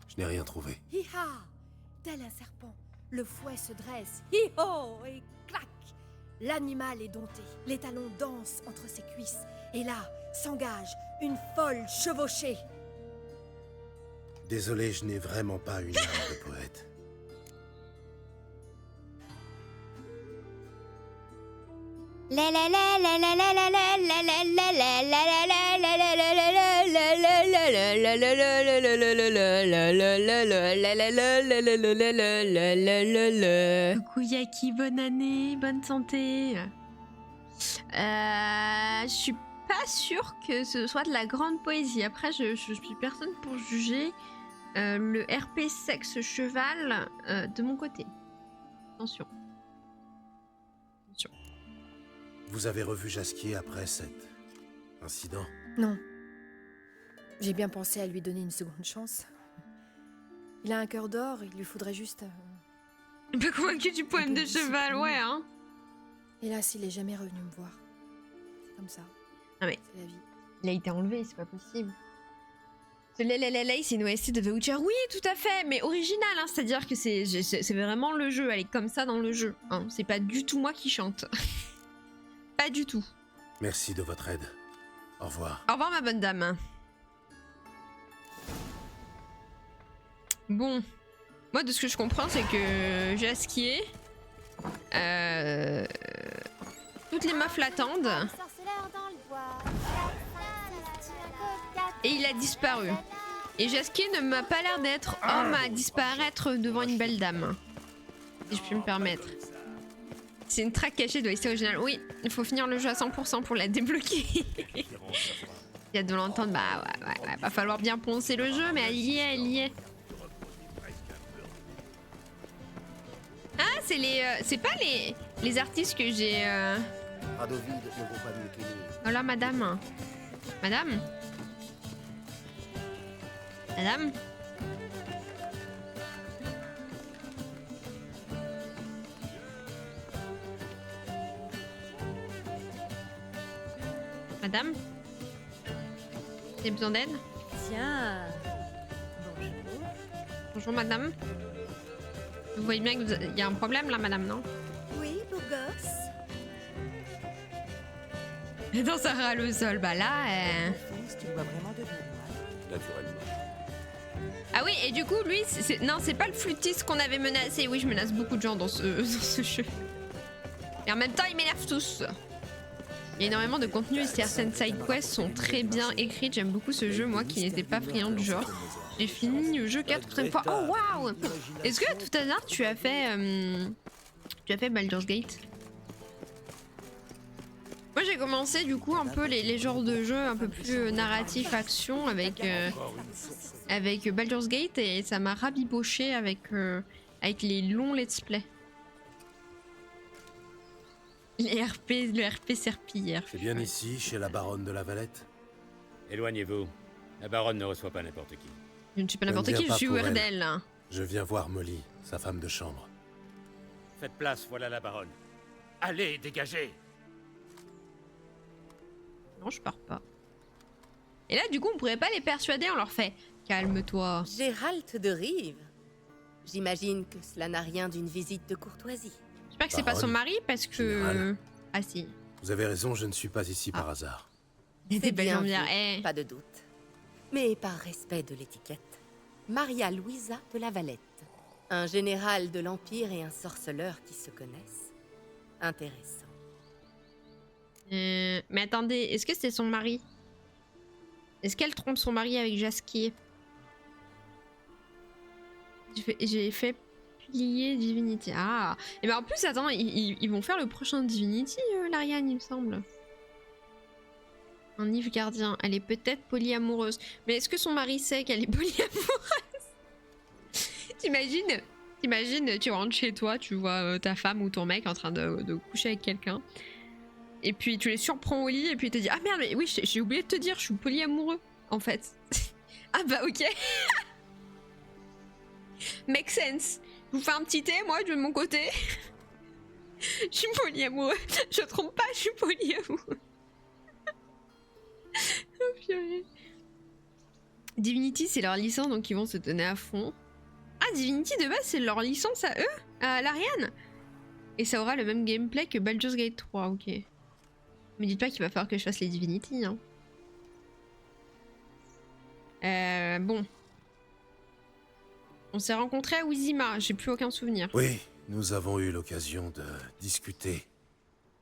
Je n'ai rien trouvé. Hi-ha! Tel un serpent, le fouet se dresse. Hi-ho! Et clac! L'animal est dompté. Les talons dansent entre ses cuisses. Et là, s'engage une folle chevauchée. Désolé, je n'ai vraiment pas une âme de poète. Coucou Yaki, bonne année, bonne santé. Je suis pas sûre que ce soit de la grande poésie. Après, je suis personne pour juger le RP sexe cheval de mon côté. Attention. Attention. Vous avez revu Jasquier après cet incident? Non. J'ai bien pensé à lui donner une seconde chance. Il a un cœur d'or, il lui faudrait juste... Un peu convaincu du poème de cheval, ouais, hein. Hélas, il est jamais revenu me voir. C'est comme ça. Ah mais... C'est la vie. Il a été enlevé, c'est pas possible. Ce Lelelelei, c'est une OST de The Witcher. Oui, tout à fait, mais original, hein, c'est-à-dire que c'est vraiment le jeu, elle est comme ça dans le jeu. Hein. C'est pas du tout moi qui chante. Pas du tout. Merci de votre aide. Au revoir. Au revoir, ma bonne dame. Bon. Moi, de ce que je comprends, c'est que Jasquier... toutes les meufs l'attendent. Et il a disparu. Et Jasquier ne m'a pas l'air d'être homme à disparaître devant une belle dame. Si je puis me permettre. C'est une track cachée de l'OST originale. Oui, il faut finir le jeu à 100% pour la débloquer. Il y a de l'entendre. Bah ouais, va falloir bien poncer le jeu, mais elle y est, elle y est. c'est pas les artistes que j'ai. Radovid ne vaut pas mieux qu'Énir. Voilà, madame. Madame. Madame. Madame. Vous avez besoin d'aide? Tiens. Bonjour, madame. Vous voyez bien qu'il y a un problème là, madame, non? Oui, beau gosse. Et dans sa râle au sol, bah là. Tu dois vraiment devenir Naturellement. Ah oui, et du coup, lui, non, c'est pas le flûtiste qu'on avait menacé. Oui, je menace beaucoup de gens dans ce jeu. Et en même temps, ils m'énervent tous. Il y a énormément de contenu et certaines side quests sont très bien écrites. J'aime beaucoup ce jeu, moi qui n'étais pas friand du genre. J'ai fini le jeu 4 fois. Oh waouh! Est-ce que à tout hasard tu as fait Baldur's Gate? Moi j'ai commencé du coup un peu les genres de jeux un peu plus narratif action avec Baldur's Gate et ça m'a rabiboché avec les longs let's play. Le RP serpillière. C'est bien ici, chez la baronne de la Valette? Éloignez-vous. La baronne ne reçoit pas n'importe qui. Je ne suis pas n'importe qui, je suis Werdel. Je viens voir Molly, sa femme de chambre. Faites place, voilà la baronne. Allez, dégagez! Non, je pars pas. Et là, du coup, on pourrait pas les persuader, on leur fait calme-toi. Gérald de Rive. J'imagine que cela n'a rien d'une visite de courtoisie. J'espère que c'est pas son mari parce que. Général. Ah si. Vous avez raison, je ne suis pas ici par hasard. C'est bien bien, vu, pas de doute. Mais par respect de l'étiquette, Maria Louisa de la Valette. Un général de l'Empire et un sorceleur qui se connaissent. Intéressant. Mais attendez, est-ce que c'est son mari? Est-ce qu'elle trompe son mari avec Jaskier? J'ai fait plier Divinity. Ah! Et ben en plus, attends, ils vont faire le prochain Divinity, l'Ariane, il me semble. Un Yves gardien. Elle est peut-être polyamoureuse. Mais est-ce que son mari sait qu'elle est polyamoureuse? T'imagines, tu rentres chez toi, tu vois ta femme ou ton mec en train de coucher avec quelqu'un. Et puis tu les surprends au lit et puis il te dit ah merde, mais oui, j'ai oublié de te dire, je suis polyamoureux en fait. Ah bah ok. Make sense. Je vous fais un petit thé, moi de mon côté. Je suis polyamoureux. Je trompe pas, je suis polyamoureux. Oh purée. Divinity c'est leur licence donc ils vont se tenir à fond. Ah Divinity de base c'est leur licence à eux, à l'Ariane. Et ça aura le même gameplay que Baldur's Gate 3, ok. Me dites pas qu'il va falloir que je fasse les Divinity, hein. Bon. On s'est rencontrés à Wizima, j'ai plus aucun souvenir. Oui, nous avons eu l'occasion de discuter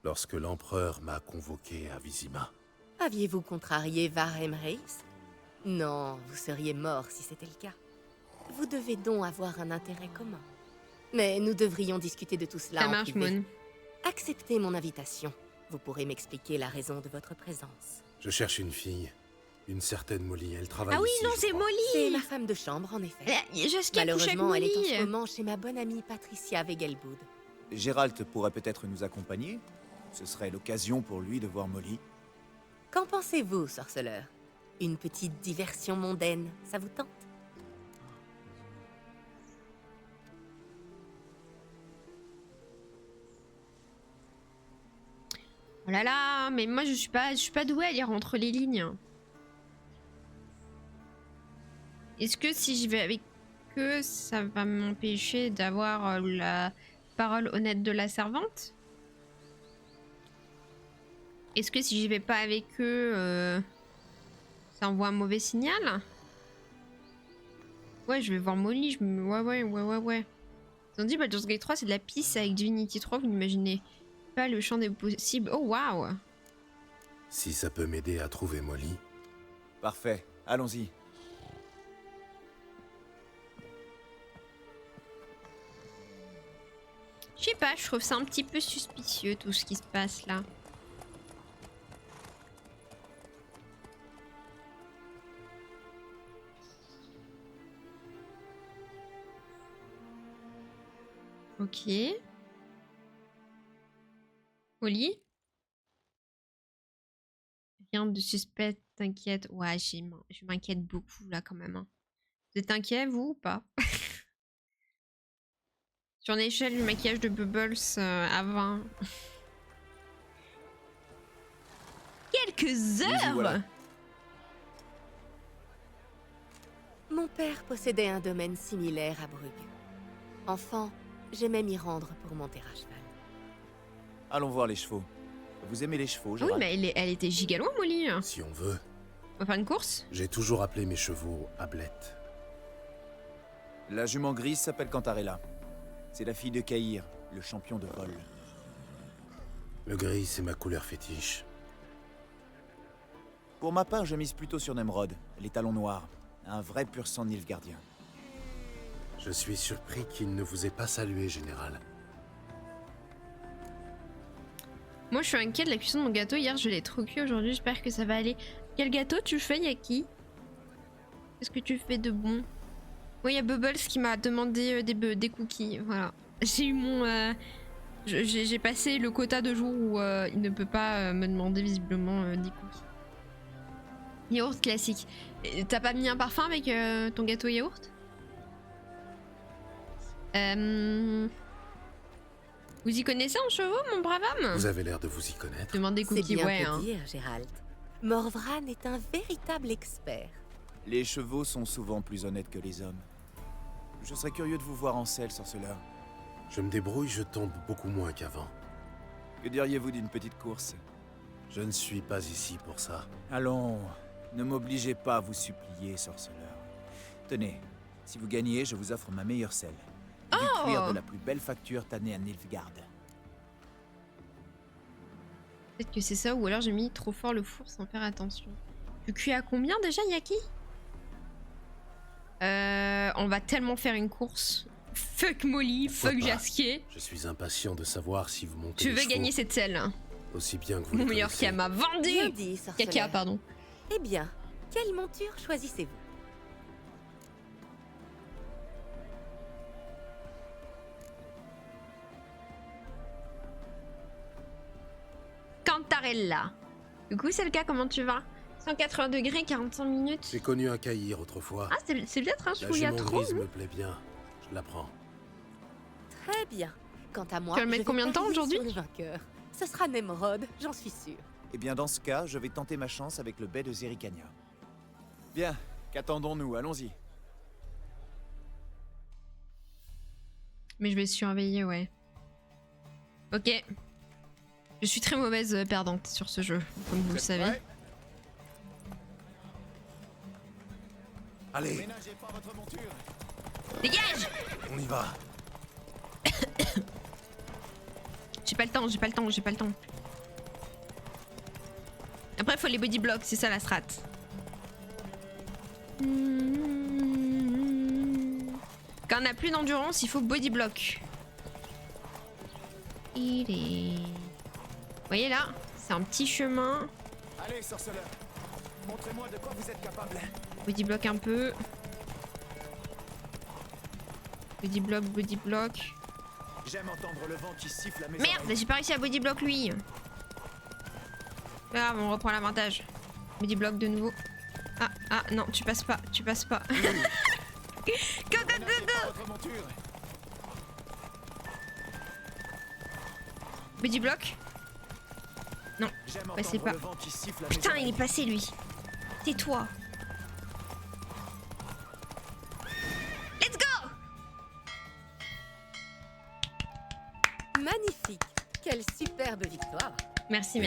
lorsque l'empereur m'a convoqué à Vizima. Aviez-vous contrarié Varem Reis? Non, vous seriez mort si c'était le cas. Vous devez donc avoir un intérêt commun. Mais nous devrions discuter de tout cela Ça en marche, privé. Moon. Acceptez mon invitation. Vous pourrez m'expliquer la raison de votre présence. Je cherche une fille, une certaine Molly, elle travaille Ah oui, ici, non, je c'est crois. Molly. C'est ma femme de chambre, en effet. Malheureusement, elle est en ce moment chez ma bonne amie Patricia Wegelboud. Gérald pourrait peut-être nous accompagner. Ce serait l'occasion pour lui de voir Molly. Qu'en pensez-vous, sorceleur? Une petite diversion mondaine, ça vous tente? Oh là là, mais moi je suis pas douée à lire entre les lignes. Est-ce que si je vais avec eux, ça va m'empêcher d'avoir la parole honnête de la servante? Est-ce que si j'y vais pas avec eux, ça envoie un mauvais signal? Ouais, je vais voir Molly, ouais. Ils ont dit Baldur's Gate 3 c'est de la pisse avec Divinity 3, vous n'imaginez pas le champ des possibles. Oh waouh! Si ça peut m'aider à trouver Molly. Parfait, allons-y. Je sais pas, je trouve ça un petit peu suspicieux tout ce qui se passe là. Ok. Molly? Rien de suspect, t'inquiète. Ouais, je m'inquiète beaucoup là quand même. Hein. Vous êtes inquiet, vous ou pas? Sur une échelle du maquillage de Bubbles à 20. Quelques heures. Voilà. Mon père possédait un domaine similaire à Brugge. Enfant, j'aimais m'y rendre pour monter à cheval. Allons voir les chevaux. Vous aimez les chevaux, Oui, Gérald? mais elle était giga loin, Molly. Si on veut. On va faire une course? J'ai toujours appelé mes chevaux Ablette. La jument grise s'appelle Cantarella. C'est la fille de Caïr, le champion de vol. Le gris, c'est ma couleur fétiche. Pour ma part, je mise plutôt sur Nemrod, les talons noirs. Un vrai pur sang nilfgaardien. Je suis surpris qu'il ne vous ait pas salué, général. Moi, je suis inquiète de la cuisson de mon gâteau. Hier, je l'ai trop cuit. Aujourd'hui, j'espère que ça va aller. Quel gâteau tu fais, Yaki? Qu'est-ce que tu fais de bon? Oui, il y a Bubbles qui m'a demandé des cookies. Voilà. J'ai eu mon... J'ai passé le quota de jours où il ne peut pas me demander visiblement des cookies. Yaourt classique. T'as pas mis un parfum avec ton gâteau yaourt? Vous y connaissez en chevaux, mon brave homme? Vous avez l'air de vous y connaître. Demande des cookies, C'est bien ouais. te Hein. dire, Gérald. Morvran est un véritable expert. Les chevaux sont souvent plus honnêtes que les hommes. Je serais curieux de vous voir en selle, sorceleur. Je me débrouille, je tombe beaucoup moins qu'avant. Que diriez-vous d'une petite course? Je ne suis pas ici pour ça. Allons, ne m'obligez pas à vous supplier, sorceleur. Tenez, si vous gagnez, je vous offre ma meilleure selle. Du cuir de la plus belle facture tannée à Nilfgaard. Peut-être que c'est ça, ou alors j'ai mis trop fort le four sans faire attention. Tu cuis à combien déjà, Yaki? On va tellement faire une course. Fuck Molly, fuck Jasquier. Je suis impatient de savoir si vous montez. Je veux gagner cette selle. Aussi bien que vous. Mon meilleur qui m'a vendu. Bien dit, sorceleur. Caca, pardon. Eh bien, quelle monture choisissez-vous? Cantarella. Du coup, c'est le cas, comment tu vas? 180 degrés, 45 minutes. J'ai connu un Caïr autrefois. Ah, c'est peut-être un chevou, il y La a jument trop. grise me plaît bien. Je la prends. Très bien. Quant à moi, Tu vas le mettre combien de temps aujourd'hui? Le vainqueur. Ce sera Nemrod, j'en suis sûre. Eh bien, dans ce cas, je vais tenter ma chance avec le baie de Zerikania. Bien, qu'attendons-nous? Allons-y. Mais je vais surveiller, ouais. Ok. Je suis très mauvaise perdante sur ce jeu, comme vous le savez. prêts? Allez, Dégage! on y va. J'ai pas le temps, j'ai pas le temps, j'ai pas le temps. Après, faut les body blocks, c'est ça la strat. Quand on a plus d'endurance, il faut body block. Il est... Vous voyez là, c'est un petit chemin. Allez, sorceleur, montrez-moi de quoi vous êtes capable. Body block un peu. Body block, body block. J'aime entendre le vent qui siffle à mes Merde, j'ai pas réussi à body block lui. Là, on reprend l'avantage. Body block de nouveau. Ah, non, tu passes pas, tu passes pas. Go. Body block. Non, passez pas. Putain, il est passé lui. Tais-toi. Let's go. Magnifique. Quelle superbe victoire. Merci.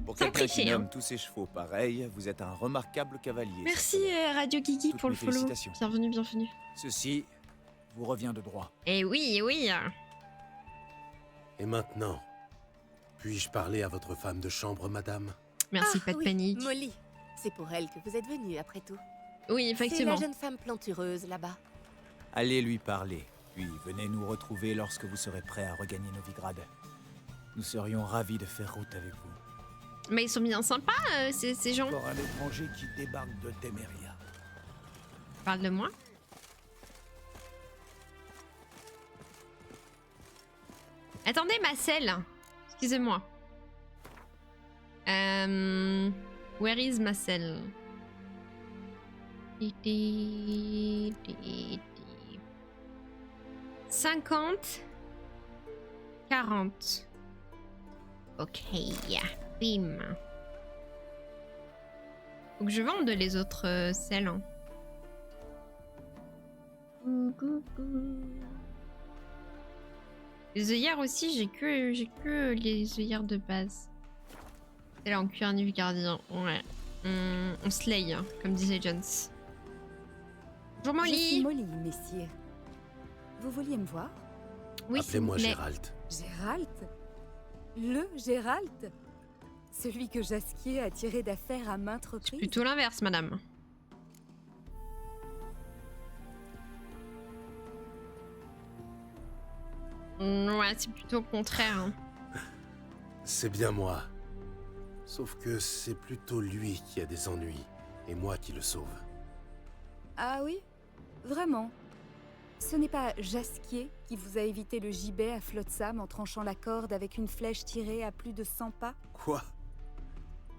Pour Sans quelqu'un qui tricher, nomme hein. tous ses chevaux pareils, vous êtes un remarquable cavalier. Merci Radio Kiki Toutes pour le mes follow. félicitations. Bienvenue. Ceci vous revient de droit. Eh oui. Et maintenant, puis-je parler à votre femme de chambre, madame? Merci, pas de oui, panique. Molly, c'est pour elle que vous êtes venu après tout. Oui, effectivement. C'est la jeune femme plantureuse là-bas. Allez lui parler, puis venez nous retrouver lorsque vous serez prêt à regagner Novigrad. Nous serions ravis de faire route avec vous. Mais ils sont bien sympas, ces gens. Encore un étranger qui débarque de Temeria. Parle de moi. Attendez, ma selle. Excusez-moi. Where is Marcel? 50 40. Ok, bim. Faut que je vende les autres selles. Hein. Les œillères aussi, j'ai que les œillères de base. C'est là en cuir nu gardien. Ouais. On slay, hein, comme disait Jones. Bonjour Molly. Je suis Molly, messire. Vous vouliez me voir? Oui, appelez-moi Gérald. Gérald? Le Gérald? Celui que Jasquier a tiré d'affaire à maintes reprises? Plutôt l'inverse, madame. Ouais, c'est plutôt le contraire. Hein. C'est bien moi. Sauf que c'est plutôt lui qui a des ennuis, et moi qui le sauve. Ah oui? Vraiment? Ce n'est pas Jasquier qui vous a évité le gibet à Flotsam en tranchant la corde avec une flèche tirée à plus de 100 pas? Quoi?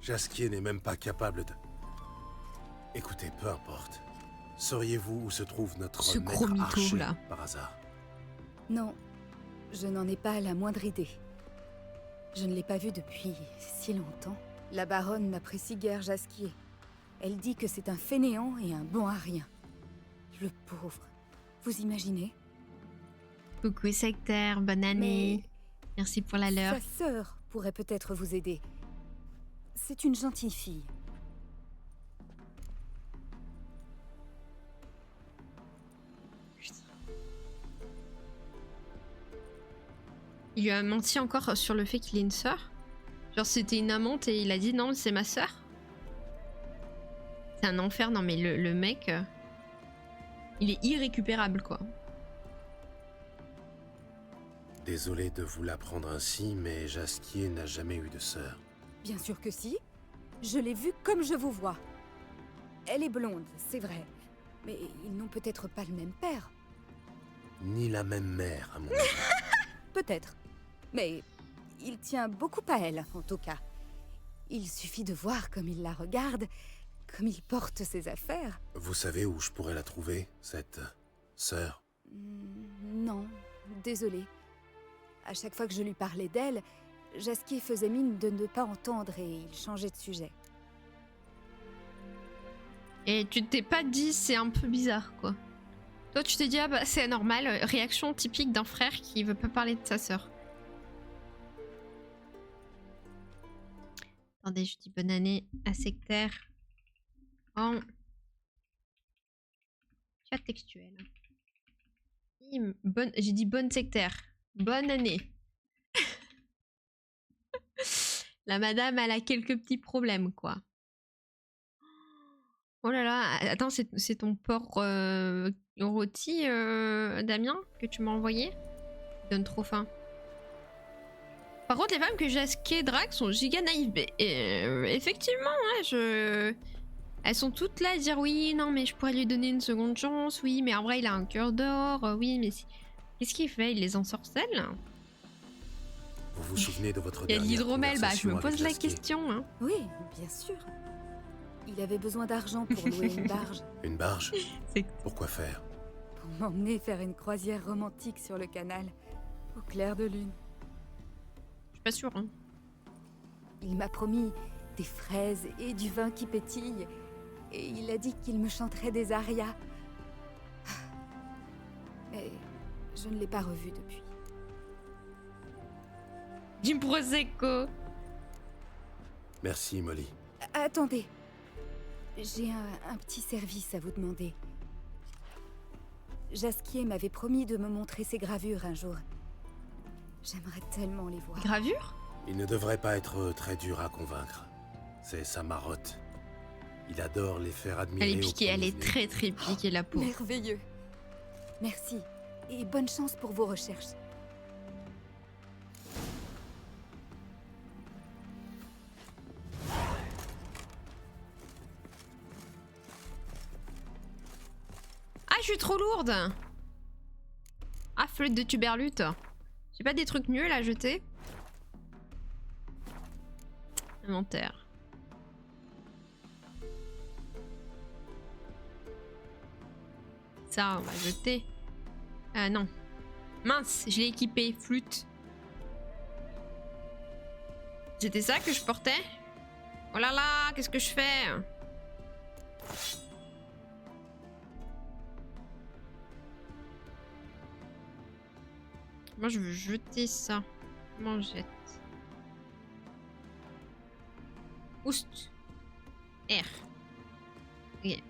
Jasquier n'est même pas capable de... Écoutez, peu importe. Sauriez-vous où se trouve notre maître archer, là, par hasard? Non, je n'en ai pas la moindre idée. Je ne l'ai pas vu depuis si longtemps. La baronne n'apprécie guère Jasquier. Elle dit que c'est un fainéant et un bon à rien. Le pauvre. Vous imaginez? Coucou sectaire, bonne année. Merci pour la leur. Sa sœur pourrait peut-être vous aider. C'est une gentille fille. Il lui a menti encore sur le fait qu'il ait une sœur. Genre c'était une amante et il a dit non, c'est ma sœur. C'est un enfer, non mais le mec... il est irrécupérable quoi. Désolé de vous l'apprendre ainsi, mais Jasquier n'a jamais eu de sœur. Bien sûr que si. Je l'ai vue comme je vous vois. Elle est blonde, c'est vrai. Mais ils n'ont peut-être pas le même père. Ni la même mère, à mon avis. Peut-être. Mais il tient beaucoup à elle, en tout cas. Il suffit de voir comme il la regarde, comme il porte ses affaires. Vous savez où je pourrais la trouver, cette sœur? Non, désolé. À chaque fois que je lui parlais d'elle, Jasquier faisait mine de ne pas entendre et il changeait de sujet. Et tu t'es pas dit c'est un peu bizarre quoi. Toi tu t'es dit ah bah c'est normal, réaction typique d'un frère qui veut pas parler de sa sœur. Attendez, je dis bonne année à sectaire en chat textuel. Bonne... J'ai dit bonne sectaire. Bonne année. La madame, elle a quelques petits problèmes, quoi. Oh là là, attends, c'est ton porc rôti, Damien, que tu m'as envoyé? Il donne trop faim. Par contre, les femmes que Jasquier drague sont giga naïves. Effectivement, ouais, elles sont toutes là à dire oui, non, mais je pourrais lui donner une seconde chance. Oui, mais en vrai, il a un cœur d'or. Oui, mais qu'est-ce qu'il fait? Il les ensorcelle? Vous vous souvenez de votre Il y a dernière l'hydromel, bah je me pose la Jasquier? question. Hein. Oui, bien sûr. Il avait besoin d'argent pour louer une barge. Une barge? Pourquoi faire? Pour m'emmener faire une croisière romantique sur le canal, au clair de lune. Je suis pas sûre. Hein. Il m'a promis des fraises et du vin qui pétille. Et il a dit qu'il me chanterait des arias. Mais je ne l'ai pas revu depuis. Du prosecco. Merci, Molly. Attendez. J'ai un petit service à vous demander. Jasquier m'avait promis de me montrer ses gravures un jour. J'aimerais tellement les voir. Gravures? Il ne devrait pas être très dur à convaincre. C'est sa marotte. Il adore les faire admirer. Elle est piquée, elle est très piquée, la peau. Merveilleux. Merci. Et bonne chance pour vos recherches. Ah, je suis trop lourde. Ah, flûte de tuberlute. J'ai pas des trucs nuls à jeter? Inventaire. Ça, on va jeter. Non. Mince, je l'ai équipé. Flûte. C'était ça que je portais? Oh là là, qu'est-ce que je fais? Moi, je veux jeter ça. Comment on jette? Oust. R. Ok.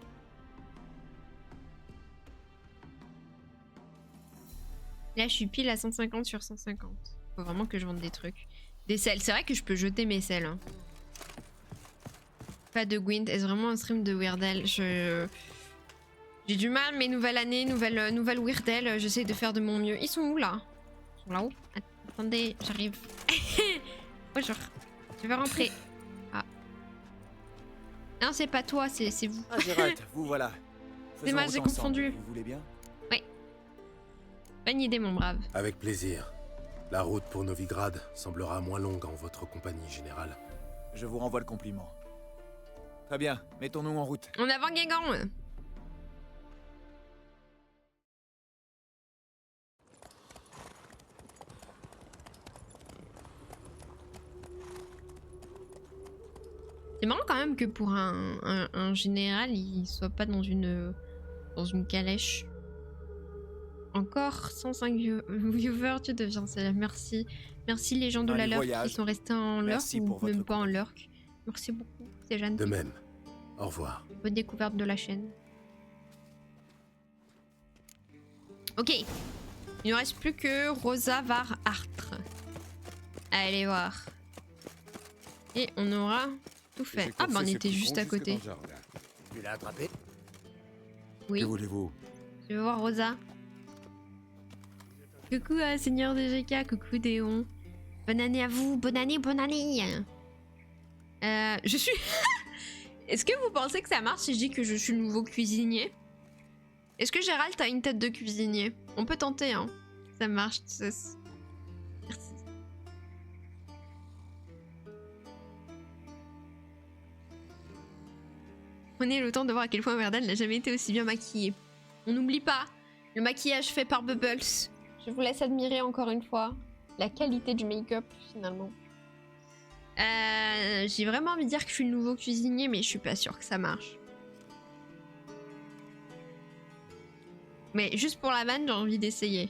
Là, je suis pile à 150 sur 150. Faut vraiment que je vende des trucs. Des selles. C'est vrai que je peux jeter mes selles. Hein. Pas de Gwent. Est-ce vraiment un stream de Weirdel? J'ai du mal, mais nouvelle année, nouvelle Weirdel. J'essaie de faire de mon mieux. Ils sont où là? Ils sont là-haut. Attendez, j'arrive. Bonjour. Je vais rentrer. Ah. Non, c'est pas toi, c'est vous. Ah, Gérald, vous voilà. C'est moi, j'ai confondu. Vous voulez bien? Oui. Bonne idée, mon brave. Avec plaisir. La route pour Novigrad semblera moins longue en votre compagnie, général. Je vous renvoie le compliment. Très bien, mettons-nous en route. En avant, Guégan. C'est marrant quand même que pour un général, il soit pas dans une calèche. Encore 105 viewers, tu deviens célèbre. Merci. Merci les gens de la Lurk qui sont restés en Lurk ou même pas en Lurk. Merci beaucoup, c'est gentil. De même. Au revoir. Bonne découverte de la chaîne. Ok. Il ne reste plus que Rosa var Artre. Allez voir. Et on aura tout fait. Ah bah on était juste à côté. Tu l'as attrapé? Oui. Que voulez-vous? Je veux voir Rosa. Coucou Seigneur de GK, coucou Déon. Bonne année à vous, bonne année, bonne année. Je suis... Est-ce que vous pensez que ça marche si je dis que je suis le nouveau cuisinier? Est-ce que Gérald t'as une tête de cuisinier? On peut tenter, hein. Ça marche. Merci. Prenez le temps de voir à quel point Weirdel n'a jamais été aussi bien maquillée. On n'oublie pas le maquillage fait par Bubbles. Je vous laisse admirer encore une fois la qualité du make-up finalement. J'ai vraiment envie de dire que je suis le nouveau cuisinier, mais je suis pas sûre que ça marche. Mais juste pour la vanne, j'ai envie d'essayer.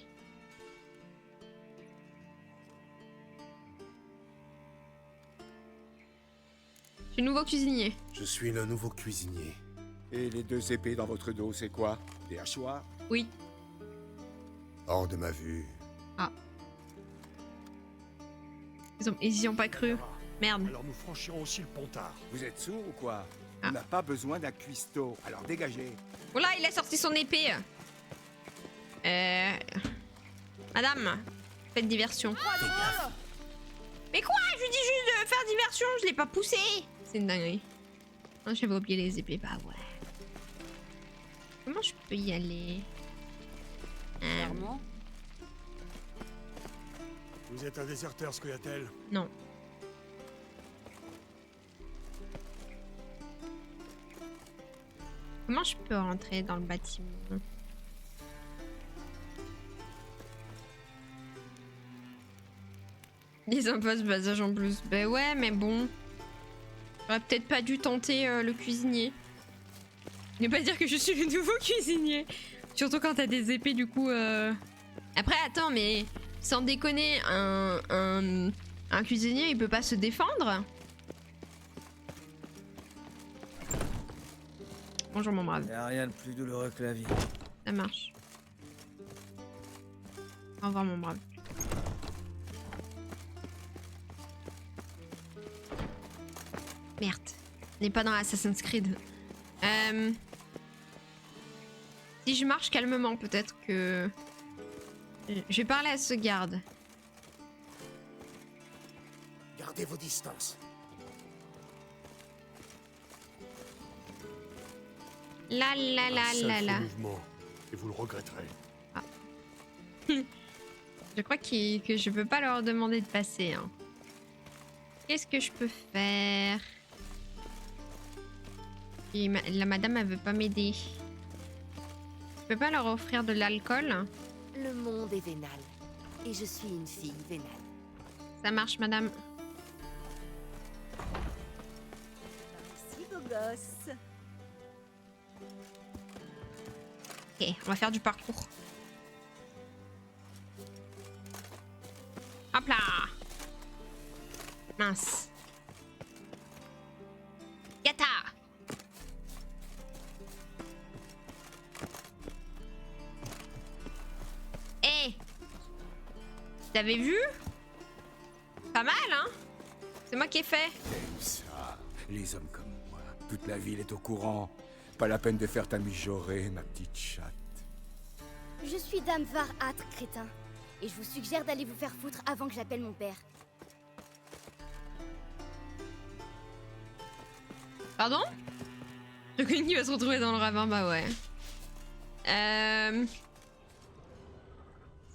Je suis le nouveau cuisinier. Je suis le nouveau cuisinier. Et les deux épées dans votre dos, c'est quoi? Des hachoirs? Oui. Hors de ma vue. Ah. Ils y ont pas cru. Merde. Alors nous franchirons aussi le pontard. Vous êtes sourd ou quoi? Ah. On n'a pas besoin d'un cuistot, alors dégagez. Oh là, il a sorti son épée. Madame, faites diversion. Mais quoi? Je lui dis juste de faire diversion, je l'ai pas poussé. C'est une dinguerie. Oh, j'avais oublié les épées, bah ouais. Comment je peux y aller? Clairement. Vous êtes un déserteur, Scoia'tael? Non. Comment je peux rentrer dans le bâtiment? Ils imposent ce passage en plus. Ben ouais, mais bon. J'aurais peut-être pas dû tenter le cuisinier. Ne pas dire que je suis le nouveau cuisinier. Surtout quand t'as des épées, du coup. Après, attends, mais sans déconner, un cuisinier, il peut pas se défendre? Bonjour, mon brave. Y'a rien de plus douloureux que la vie. Ça marche. Au revoir, mon brave. Merde. On n'est pas dans Assassin's Creed. Si je marche calmement, peut-être que... Je vais parler à ce garde. Gardez vos distances. La la la la la. Mouvement, et vous le regretterez. Ah. Je crois que je peux pas leur demander de passer. Hein. Qu'est-ce que je peux faire? Et la madame, elle veut pas m'aider. Je peux pas leur offrir de l'alcool? Le monde est vénal. Et je suis une fille vénale. Ça marche, madame. Ici, beau gosse. Ok, on va faire du parcours. Hop là! Mince. Yata! Eh! T'avais vu? Pas mal, hein? C'est moi qui ai fait. Ça, les hommes comme moi. Toute la ville est au courant. Pas la peine de faire ta mijaurée, ma petite chatte. Je suis Dame Var-At, crétin. Et je vous suggère d'aller vous faire foutre avant que j'appelle mon père. Pardon? Je connais qui va se retrouver dans le ravin, bah ouais.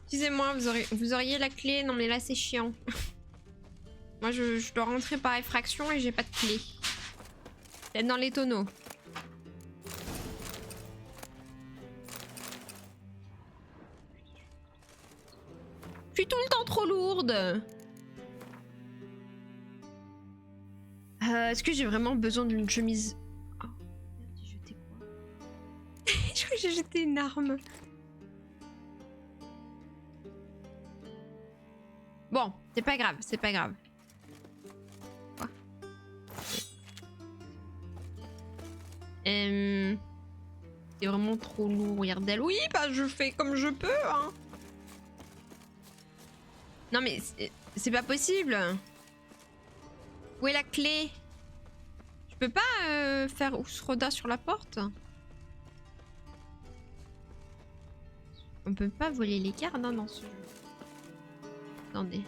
Excusez-moi, vous auriez la clé? Non mais là c'est chiant. Moi je dois rentrer par effraction et j'ai pas de clé. Peut-être dans les tonneaux. Je suis tout le temps trop lourde. Est-ce que j'ai vraiment besoin d'une chemise? Oh, merde, j'ai jeté quoi? Je crois que j'ai jeté une arme. Bon, c'est pas grave, c'est pas grave. Quoi? C'est vraiment trop lourd, regardez. Oui, bah je fais comme je peux, hein. Non mais c'est pas possible. Où est la clé? Je peux pas faire Ousroda sur la porte? On peut pas voler les gardes dans ce jeu. Attendez.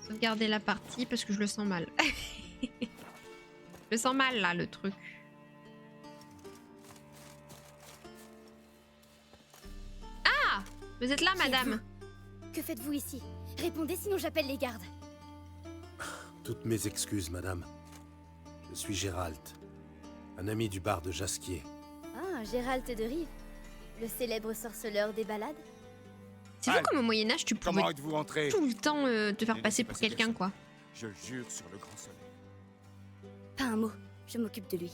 Sauvegarder la partie parce que je le sens mal. Je le sens mal là, le truc. Ah! Vous êtes là, madame? Que faites-vous ici? Répondez, sinon j'appelle les gardes. Toutes mes excuses, madame. Je suis Gérald, un ami du bar de Jasquier. Ah, Gérald de Rive, le célèbre sorceleur des balades. C'est fou comme au Moyen-Âge, tu pouvais êtes-vous entré? tout le temps te faire passer pour quelqu'un, quoi. Je jure sur le grand soleil. Pas un mot, je m'occupe de lui.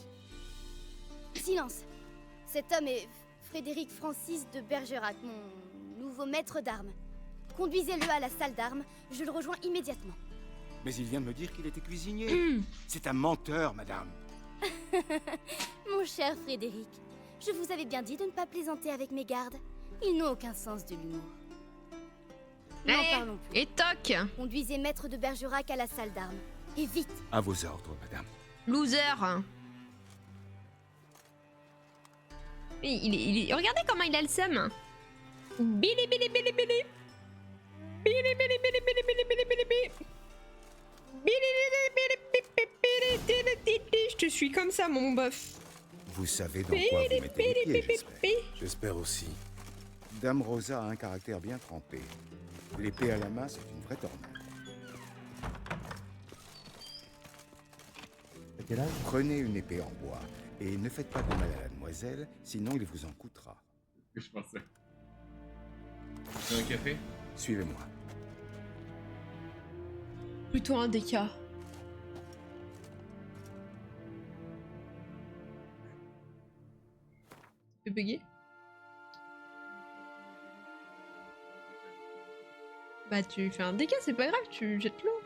Silence. Cet homme est Frédéric Francis de Bergerac, mon nouveau maître d'armes. Conduisez-le à la salle d'armes, je le rejoins immédiatement. Mais il vient de me dire qu'il était cuisinier. C'est un menteur, madame. Mon cher Frédéric, je vous avais bien dit de ne pas plaisanter avec mes gardes. Ils n'ont aucun sens de l'humour. N'en parlons plus. Et toc! Conduisez maître de Bergerac à la salle d'armes. Et vite! À vos ordres, madame. Loser! Regardez comment il a le seum! Bili bili bili bili! Bili bili bili bili bili bili bili bili! Je te suis comme ça, mon bœuf. Vous savez dans quoi vous mettez les pieds, j'espère. J'espère aussi. Dame Rosa a un caractère bien trempé. L'épée à la main, c'est une vraie tornade. Prenez une épée en bois et ne faites pas de mal à la demoiselle, sinon il vous en coûtera. Que je pensais. Un café? Suivez-moi. Plutôt un déca. Tu peux bugger? Bah tu fais un déca, c'est pas grave, tu jettes l'eau.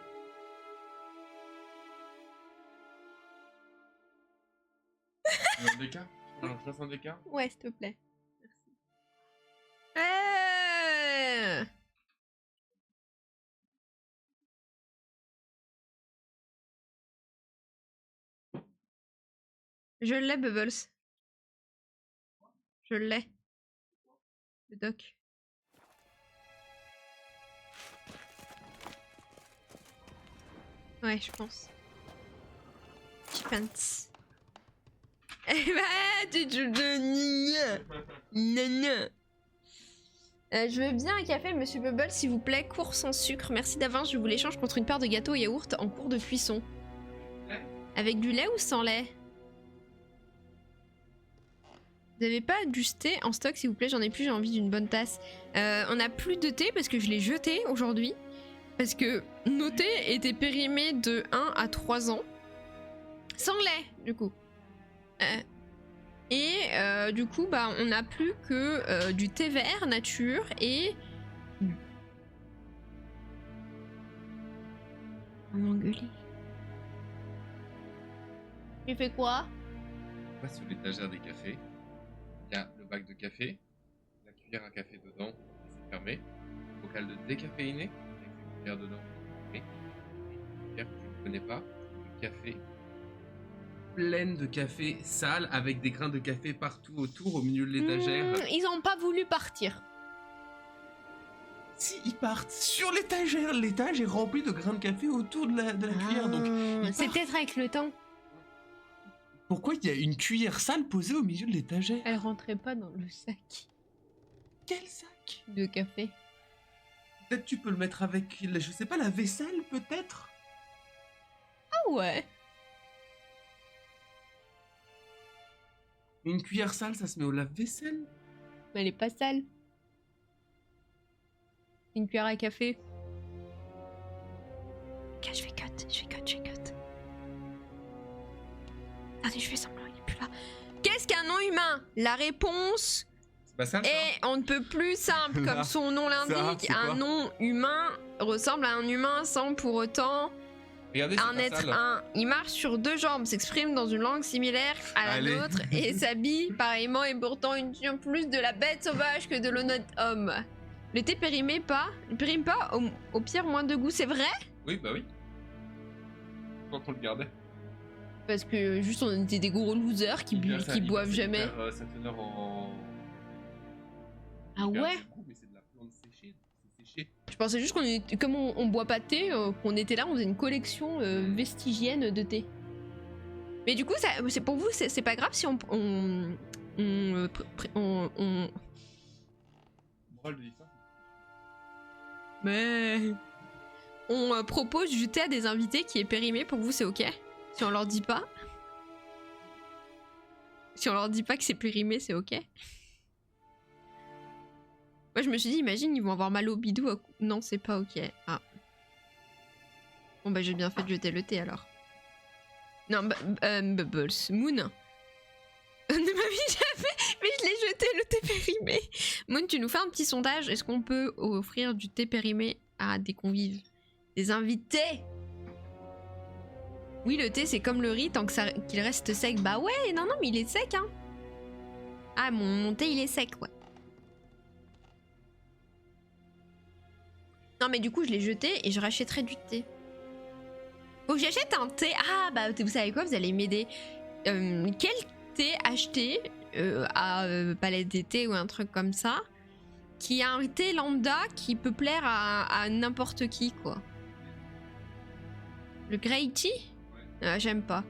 Un déca? Je fasse un déca? Ouais, s'il te plaît. Merci. Je l'ai, Bubbles. Je l'ai. Le doc. Ouais, je pense. Je pense. Eh bah, tu non. Je veux bien un café, monsieur Bubble, s'il vous plaît. Court sans sucre. Merci d'avance. Je vous l'échange contre une part de gâteau yaourt en cours de cuisson. Avec du lait ou sans lait? Vous avez pas du thé en stock, s'il vous plaît? J'en ai plus, j'ai envie d'une bonne tasse. On a plus de thé parce que je l'ai jeté aujourd'hui. Parce que nos thés étaient périmés de 1 à 3 ans. Sans lait, du coup. Du coup, bah, on n'a plus que du thé vert nature et... On m'engueule. Tu fais quoi? On passe sur l'étagère des cafés. Il y a le bac de café, la cuillère à café dedans, et c'est fermé. Le bocal de décaféiné, avec une cuillère dedans, et une cuillère que je ne connais pas, de café. Pleine de café sale avec des grains de café partout autour au milieu de l'étagère. Ils ont pas voulu partir. Si, ils partent sur l'étagère. L'étage est rempli de grains de café autour de la cuillère. Donc, c'est peut-être avec le temps. Pourquoi il y a une cuillère sale posée au milieu de l'étagère? Elle rentrait pas dans le sac. Quel sac? De café. Peut-être tu peux le mettre avec, je sais pas, la vaisselle peut-être? Ah ouais. Une cuillère sale, ça se met au lave-vaisselle? Mais elle est pas sale. Une cuillère à café. Ok, je vais cut. Attendez, je fais semblant, il est plus là. Qu'est-ce qu'un nom humain? La réponse pas ça, est on ne peut plus simple. Comme son nom l'indique, un nom humain ressemble à un humain sans pour autant... Regardez, un être un. Il marche sur 2 jambes, s'exprime dans une langue similaire à la nôtre et s'habille pareillement et pourtant une tient plus de la bête sauvage que de l'honnête homme. Le thé périme pas au pire moins de goût, c'est vrai? Oui, bah oui. Quand on le gardait. Parce que juste on était des gros losers qui boivent jamais. Sa teneur en... Ah ouais? Mais c'est de la plante séchée, c'est séché. Je pensais juste qu'on était, comme on boit pas de thé, qu'on était là, on faisait une collection vestigienne de thé. Mais du coup, c'est pour vous, c'est pas grave si on Morale de l'histoire. Mais on propose du thé à des invités qui est périmé, pour vous c'est ok? Si on leur dit pas? Si on leur dit pas que c'est périmé, c'est ok? Moi je me suis dit, imagine, ils vont avoir mal au bidou. Non, c'est pas ok. Ah. Bon bah j'ai bien fait de jeter le thé alors. Non, Bubbles. Moon. Ne m'avais jamais... Mais je l'ai jeté, le thé périmé. Moon, tu nous fais un petit sondage. Est-ce qu'on peut offrir du thé périmé à des convives? Des invités? Oui, le thé c'est comme le riz, tant que qu'il reste sec. Bah ouais, non, mais il est sec, hein. Ah, mon thé il est sec, ouais. Non mais du coup je l'ai jeté et je rachèterai du thé. Faut que j'achète un thé. Ah bah vous savez quoi, vous allez m'aider. Quel thé acheter à Palette d'été ou un truc comme ça, qui a un thé lambda qui peut plaire à n'importe qui quoi. Le Grey Tea? J'aime pas.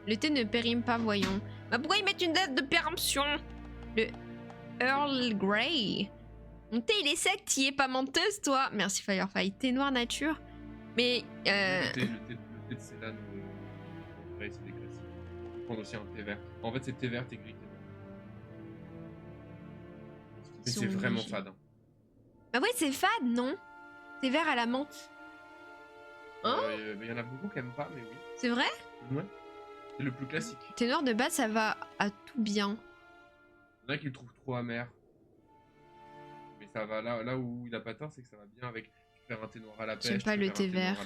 Le thé ne périme pas, voyons. Bah pourquoi ils mettent une date de péremption? Le Earl Grey. Mon thé il est sec, t'y es pas menteuse toi. Merci Firefly. Thé noir nature. Mais le thé de Ceylan, c'est des classiques. On prend aussi un thé vert. En fait c'est thé vert, thé gris, thé noir. Mais c'est vraiment fade. Hein. Bah ouais c'est fade non? Thé vert à la menthe. Hein? Il y en a beaucoup qui aiment pas, mais oui. C'est vrai? Ouais. C'est le plus classique. Thé noir de base ça va à tout bien. Il y en a qui le trouvent trop amer. Mais ça va là où il a pas tort, c'est que ça va bien avec faire un thé noir à la pêche. J'aime pas le thé vert.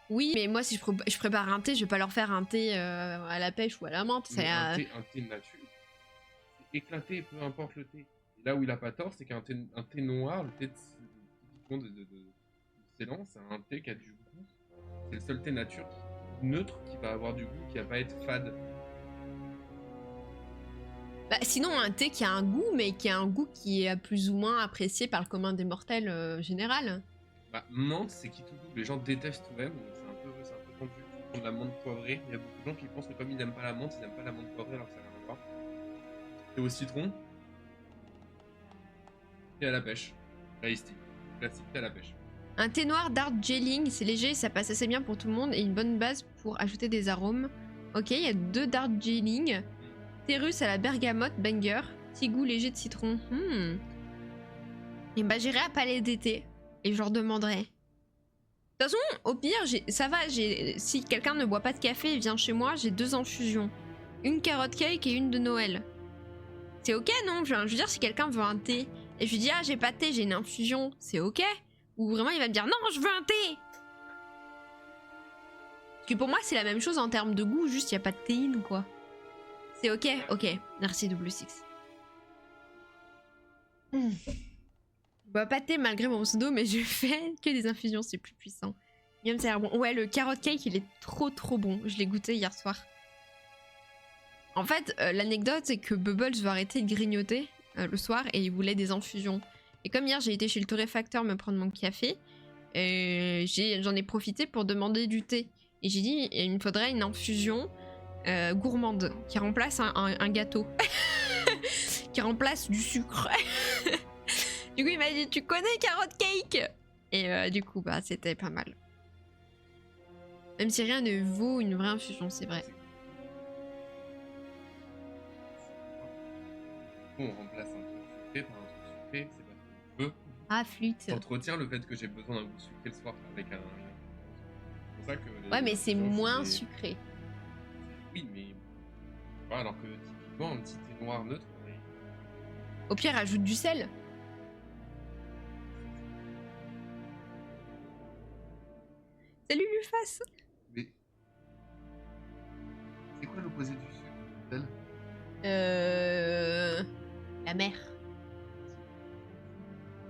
Oui, mais moi si je prépare un thé, je vais pas leur faire un thé à la pêche ou à la menthe. C'est un thé nature. C'est éclaté, peu importe le thé. Et là où il a pas tort, c'est qu'un thé noir, le thé de Ceylan, c'est un thé qui a du goût. C'est le seul thé nature neutre qui va avoir du goût, qui va pas être fade. Bah, sinon, un thé qui a un goût, mais qui a un goût qui est plus ou moins apprécié par le commun des mortels général. Bah, menthe, c'est qui tout goût. Les gens détestent tout même, c'est un peu tendu. Ils font de la menthe poivrée. Il y a beaucoup de gens qui pensent que comme ils n'aiment pas la menthe, ils n'aiment pas la menthe poivrée alors que ça n'a rien à voir. Thé au citron. Thé à la pêche. Iced tea. Classique thé à la pêche. Un thé noir Darjeeling, c'est léger, ça passe assez bien pour tout le monde et une bonne base pour ajouter des arômes. Ok, il y a 2 Darjeeling. Thé russe à la bergamote, banger. Petit goût léger de citron. Et bah j'irai à Palais d'été et je leur demanderai. De toute façon, au pire, ça va, si quelqu'un ne boit pas de café et vient chez moi, j'ai 2 infusions. Une carotte cake et une de Noël. C'est ok, non? Je veux dire, si quelqu'un veut un thé et je lui dis, ah, j'ai pas de thé, j'ai une infusion, c'est ok? Ou vraiment, il va me dire, non, je veux un thé! Parce que pour moi, c'est la même chose en termes de goût, juste il n'y a pas de théine, quoi. C'est ok? Ok, merci W6. Je bois pas de thé malgré mon pseudo, mais je fais que des infusions, c'est plus puissant. Miam, ça a l'air bon. Ouais, le carrot cake, il est trop bon. Je l'ai goûté hier soir. En fait, l'anecdote, c'est que Bubbles veut arrêter de grignoter le soir et il voulait des infusions. Et comme hier, j'ai été chez le torréfacteur me prendre mon café, j'en ai profité pour demander du thé. Et j'ai dit, il me faudrait une infusion gourmande qui remplace un gâteau. Qui remplace du sucre. Du coup, il m'a dit, tu connais Carrot Cake? Et du coup, bah, c'était pas mal. Même si rien ne vaut une vraie infusion, c'est vrai. On remplace un truc sucré par un truc sucré, c'est parce qu'on veut. Ah, flûte. J'entretiens le fait que j'ai besoin d'un goût sucré le soir avec un. C'est pour ça que. Ouais, mais c'est moins sucré. Oui, mais. Voilà, alors que typiquement, un petit thé noir neutre. Au pire, ajoute du sel. Salut Lufas. Mais. C'est quoi l'opposé du sucre? Sel? La mer.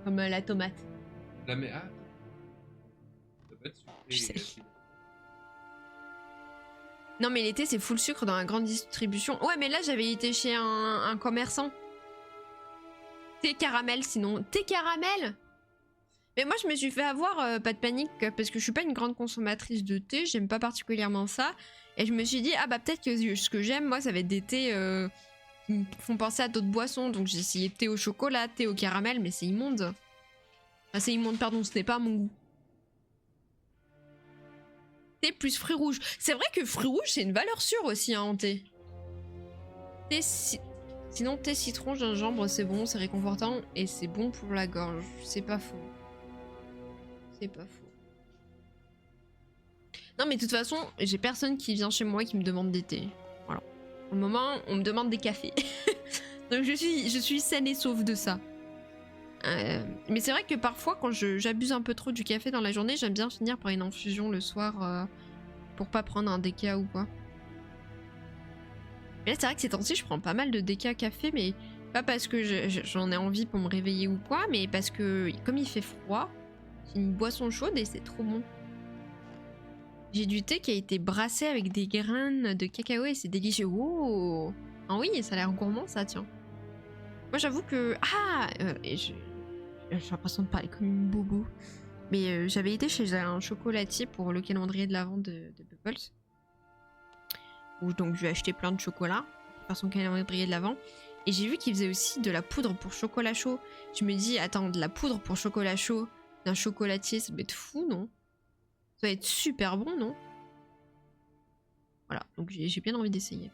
Comme la tomate. La mer. Ah. Ça peut être sucré. Non mais l'été c'est full sucre dans la grande distribution. Ouais mais là j'avais été chez un commerçant. Thé caramel sinon. Thé caramel? Mais moi je me suis fait avoir, pas de panique, parce que je suis pas une grande consommatrice de thé, j'aime pas particulièrement ça. Et je me suis dit, ah bah peut-être que ce que j'aime, moi, ça va être des thés qui me font penser à d'autres boissons. Donc j'ai essayé thé au chocolat, thé au caramel, mais c'est immonde. Enfin, c'est immonde, pardon, ce n'est pas à mon goût. Thé plus fruits rouges. C'est vrai que fruits rouges, c'est une valeur sûre aussi hein, en thé. Sinon, thé citron, gingembre, c'est bon, c'est réconfortant et c'est bon pour la gorge. C'est pas faux. C'est pas faux. Non mais de toute façon, j'ai personne qui vient chez moi qui me demande des thés. Voilà. Au moment, on me demande des cafés. Donc je suis saine et sauve de ça. Mais c'est vrai que parfois, quand j'abuse un peu trop du café dans la journée, j'aime bien finir par une infusion le soir pour pas prendre un déca ou quoi. Mais là, c'est vrai que ces temps-ci, je prends pas mal de déca café, mais pas parce que j'en ai envie pour me réveiller ou quoi, mais parce que comme il fait froid, c'est une boisson chaude et c'est trop bon. J'ai du thé qui a été brassé avec des graines de cacao et c'est délicieux. Oh! Ah oui, ça a l'air gourmand ça, tiens. Moi j'avoue que... Ah! J'ai l'impression de parler comme une bobo. Mais j'avais été chez un chocolatier pour le calendrier de l'Avent de Bubbles. Où donc je lui ai acheté plein de chocolat pour faire son calendrier de l'Avent. Et j'ai vu qu'il faisait aussi de la poudre pour chocolat chaud. Je me dis, attends, de la poudre pour chocolat chaud d'un chocolatier, ça doit être fou, non? Ça va être super bon, non? Voilà, donc j'ai bien envie d'essayer.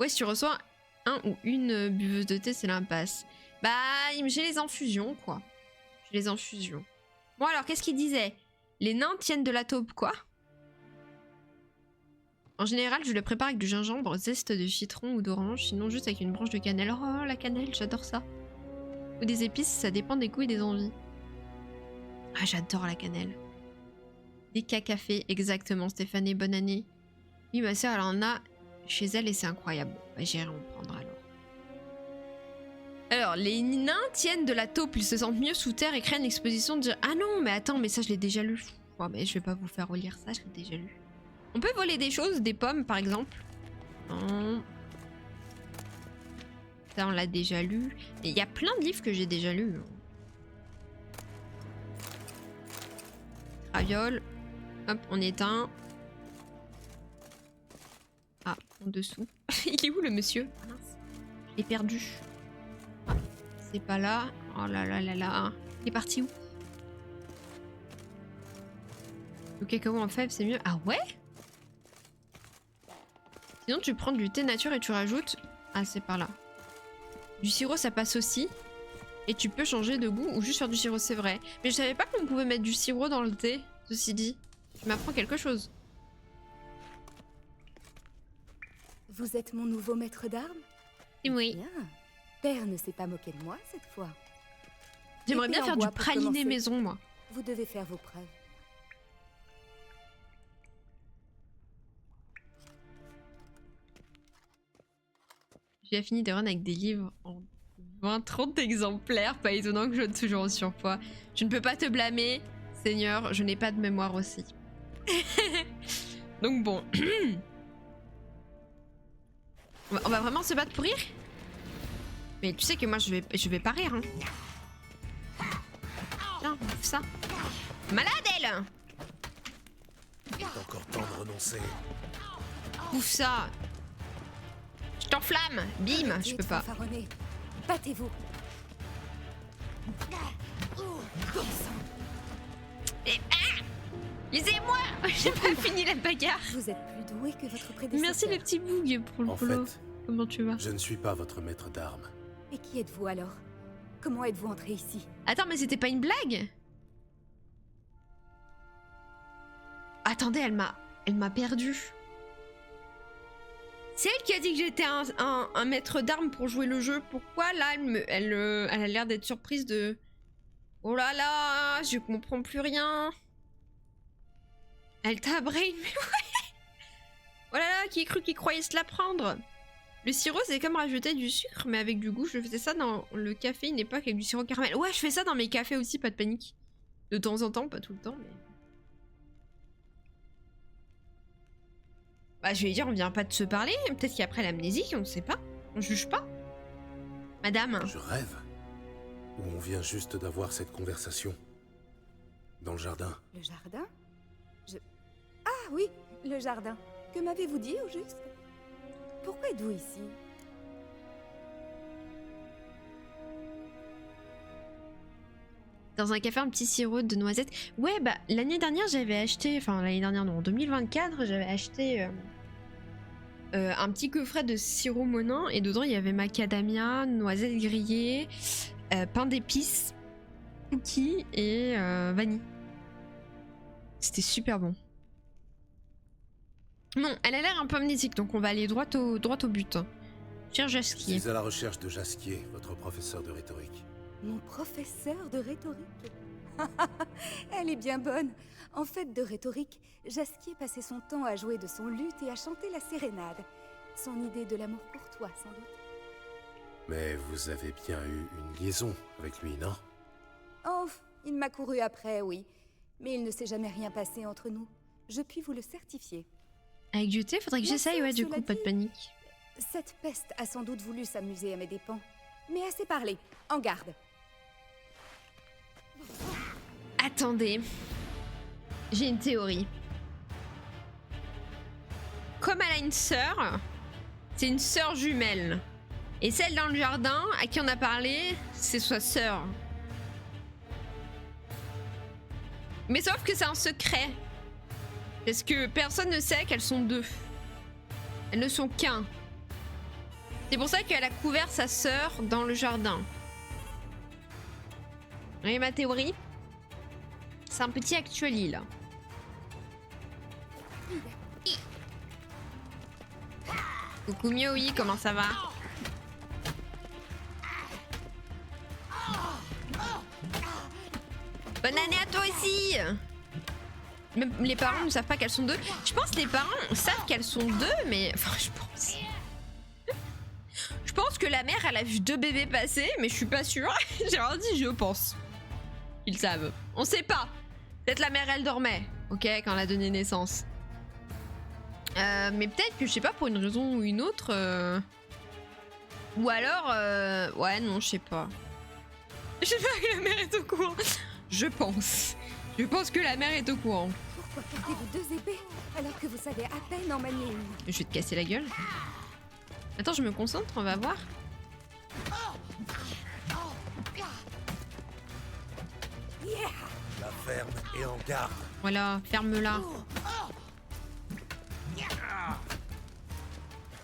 Ouais, si tu reçois un ou une buveuse de thé, c'est l'impasse. Bah, j'ai les infusions, quoi. J'ai les infusions. Bon alors, qu'est-ce qu'il disait? Les nains tiennent de la taupe, quoi? En général, je le prépare avec du gingembre, zeste de citron ou d'orange, sinon juste avec une branche de cannelle. Oh, la cannelle, j'adore ça. Ou des épices, ça dépend des goûts et des envies. Ah, j'adore la cannelle. Déca café, exactement, Stéphanie, bonne année. Oui, ma soeur, elle en a chez elle et c'est incroyable. Bah, j'irai en prendre alors. Alors, les nains tiennent de la taupe, ils se sentent mieux sous terre et créent une exposition de dire ah non, mais attends, mais ça je l'ai déjà lu. Oh, mais je vais pas vous faire relire ça, je l'ai déjà lu. On peut voler des choses, des pommes par exemple. Non. Ça, on l'a déjà lu. Et il y a plein de livres que j'ai déjà lus. Traviole. Hop, on éteint. Ah, en dessous. Il est où le monsieur? Mince. Je l'ai perdu. Ah, C'est pas là. Oh là là là là. Il est parti où? Le cacao en fève, c'est mieux. Ah ouais? Sinon, tu prends du thé nature et tu rajoutes... Ah, c'est par là. Du sirop, ça passe aussi. Et tu peux changer de goût ou juste faire du sirop, c'est vrai. Mais je savais pas qu'on pouvait mettre du sirop dans le thé, ceci dit. Tu m'apprends quelque chose. Vous êtes mon nouveau maître d'armes? Oui. Bien. Père ne s'est pas moqué de moi cette fois. J'aimerais bien Épée en faire du bois pour praliné commencer. maison, moi. Vous devez faire vos preuves. J'ai fini des runs avec des livres en 20-30 exemplaires. Pas étonnant que je sois toujours en surpoids. Je ne peux pas te blâmer, Seigneur. Je n'ai pas de mémoire aussi. Donc bon. On va vraiment se battre pour rire? Mais tu sais que moi je vais pas rire, hein. Tiens, bouffe ça. Malade elle! Il est encore temps de renoncer. Bouffe ça. Je t'enflamme. Bim, je peux pas. Battez-vous. Et, ah, lisez-moi. J'ai pas fini la bagarre. Vous êtes plus doué que votre prédécesseur. Merci les petits bugs pour le En polo. fait, comment tu vas? Je ne suis pas votre maître d'armes. Et qui êtes-vous alors? Comment êtes-vous entré ici? Attends, mais c'était pas une blague? Attendez, elle m'a perdu. C'est elle qui a dit que j'étais un maître d'armes pour jouer le jeu. Pourquoi là, elle a l'air d'être surprise de... Oh là là, je comprends plus rien. Elle t'a brain, mais ouais. Oh là là, qui cru qu'il croyait se la prendre? Le sirop, c'est comme rajouter du sucre, mais avec du goût. Je faisais ça dans le café une époque avec du sirop caramel. Ouais, je fais ça dans mes cafés aussi, pas de panique. De temps en temps, pas tout le temps, mais... Bah, je vais dire, on vient pas de se parler. Peut-être qu'après l'amnésie, on ne sait pas. On juge pas. Madame. Je rêve. Ou on vient juste d'avoir cette conversation. Dans le jardin. Le jardin? Ah oui, le jardin. Que m'avez-vous dit au juste? Pourquoi êtes-vous ici? Dans un café, un petit sirop de noisettes. Ouais, bah, l'année dernière, j'avais acheté... Enfin, l'année dernière, non, en 2024, j'avais acheté un petit coffret de sirop Monin. Et dedans, il y avait macadamia, noisettes grillées, pain d'épices, cookies et vanille. C'était super bon. Non, elle a l'air un peu amnésique, donc on va aller droit au but. Cher Je Jasquier. suis à la recherche de Jasquier, votre professeur de rhétorique. Mon professeur de rhétorique? Elle est bien bonne. En fait, de rhétorique, Jasquier passait son temps à jouer de son luth et à chanter la sérénade. Son idée de l'amour courtois, sans doute. Mais vous avez bien eu une liaison avec lui, non? Oh, il m'a couru après, oui. Mais il ne s'est jamais rien passé entre nous. Je puis vous le certifier. Avec du thé, faudrait que Bien j'essaye, sûr, ouais, du cela coup, pas de dit, panique. Cette peste a sans doute voulu s'amuser à mes dépens. Mais assez parlé, en garde. Attendez. J'ai une théorie. Comme elle a une sœur, c'est une sœur jumelle. Et celle dans le jardin, à qui on a parlé, c'est sa sœur. Mais sauf que c'est un secret. Parce que personne ne sait qu'elles sont deux. Elles ne sont qu'un. C'est pour ça qu'elle a couvert sa sœur dans le jardin. Vous voyez ma théorie? C'est un petit actuali là. Coucou Mioui, comment ça va? Bonne année à toi aussi! Même les parents ne savent pas qu'elles sont deux. Je pense que les parents savent qu'elles sont deux, mais... Enfin, je pense... Je pense que la mère, elle a vu deux bébés passer, mais je suis pas sûre. J'ai rien dit, je pense. Ils savent. On sait pas. Peut-être la mère, elle dormait, ok, quand elle a donné naissance. Mais peut-être que, je sais pas, pour une raison ou une autre... Ou alors... Ouais, non, je sais pas. Je sais pas que la mère est au courant. Je pense. Je pense que la mère est au courant. Pourquoi portez-vous deux épées alors que vous savez à peine en manier une? Je vais te casser la gueule. Attends, je me concentre, on va voir. La ferme est en garde. Voilà, ferme-la.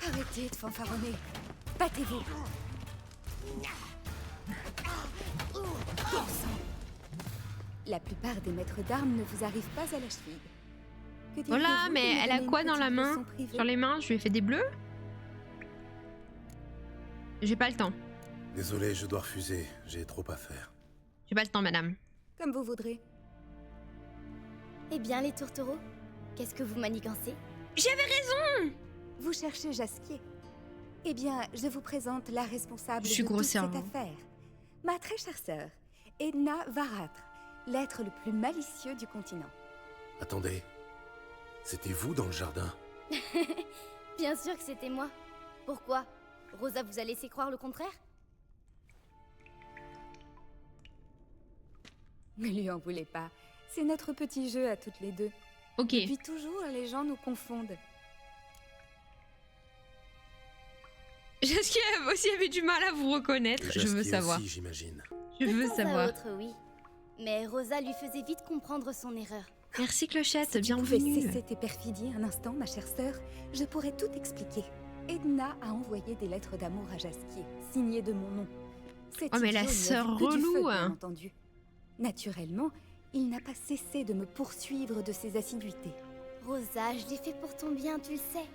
Arrêtez de fanfaronner. Battez-vous. Bon sang. La plupart des maîtres d'armes ne vous arrivent pas à la cheville. Que Voilà, diriez-vous mais de me elle a donner quoi une dans la petite main? leçon privée? Sur les mains, je lui ai fait des bleus. J'ai pas le temps. Désolé, je dois refuser. J'ai trop à faire. J'ai pas le temps, madame. Comme vous voudrez. Eh bien, les tourtereaux, qu'est-ce que vous manigancez? J'avais raison! Vous cherchez Jasquier. Eh bien, je vous présente la responsable Je suis de gros toute cette cerveau. affaire. Ma très chère sœur, Edna Varâtre, l'être le plus malicieux du continent. Attendez. C'était vous dans le jardin? Bien sûr que c'était moi. Pourquoi? Rosa vous a laissé croire le contraire? Ne lui en voulez pas. C'est notre petit jeu à toutes les deux. Ok. Depuis toujours, les gens nous confondent. Jasquier aussi avait du mal à vous reconnaître. Et Je veux Jasquier savoir. aussi, j'imagine. Je veux De temps à savoir. autre, oui. Mais Rosa lui faisait vite comprendre son erreur. Merci Clochette, Si tu pouvais bienvenue. cesser tes perfidies un instant, ma chère sœur, je pourrais tout expliquer. Edna a envoyé des lettres d'amour à Jasquier, signées de mon nom. Cet Oh, mais la idiot n'y a sœur vu que du feu, relou, bien hein. entendu. Naturellement, il n'a pas cessé de me poursuivre de ses assiduités. Rosa, je l'ai fait pour ton bien, tu le sais.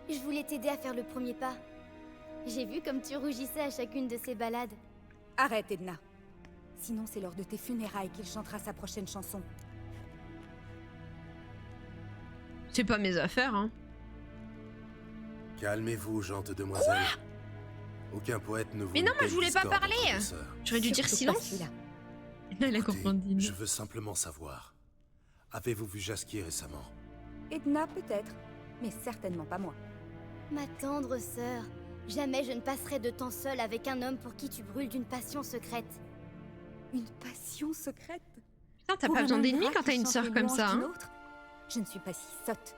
Je voulais t'aider à faire le premier pas. J'ai vu comme tu rougissais à chacune de ces balades. Arrête, Edna. Sinon, c'est lors de tes funérailles qu'il chantera sa prochaine chanson. C'est pas mes affaires, hein. Calmez-vous, gente demoiselle. Aucun poète ne vous. Mais non, moi je voulais pas discorde parler. entre les sœurs. J'aurais dû dire Surtout pas silence. celui-là. Elle a Écoutez, compris. je veux simplement savoir. Avez-vous vu Jasquier récemment? Edna, peut-être, mais certainement pas moi. Ma tendre sœur, jamais je ne passerai de temps seule avec un homme pour qui tu brûles d'une passion secrète. Une passion secrète? Putain, t'as Pour pas un besoin homme d'ennemis brave quand t'as qui une chante sœur les comme louanges ça, d'une hein. autre? Je ne suis pas si sotte.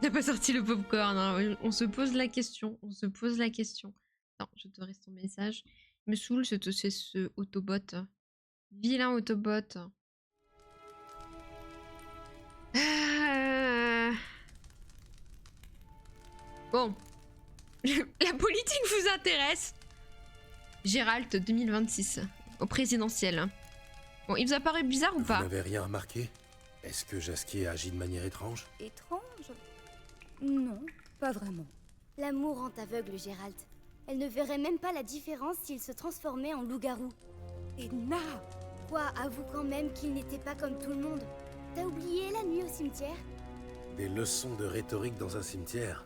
T'as pas sorti le popcorn, hein. On se pose la question. On se pose la question. Non, je te reste ton message. Il me saoule ce Autobot. Vilain Autobot. Bon. La politique vous intéresse? Gérald 2026. Au présidentiel. Bon, il vous apparaît bizarre ou Vous pas? n'avez rien remarqué? Est-ce que Jasquier agit de manière étrange? Étrange? Non, pas vraiment. L'amour rend aveugle, Gérald. Elle ne verrait même pas la différence s'il se transformait en loup-garou. Edna! Quoi, avoue quand même qu'il n'était pas comme tout le monde. T'as oublié la nuit au cimetière? Des leçons de rhétorique dans un cimetière.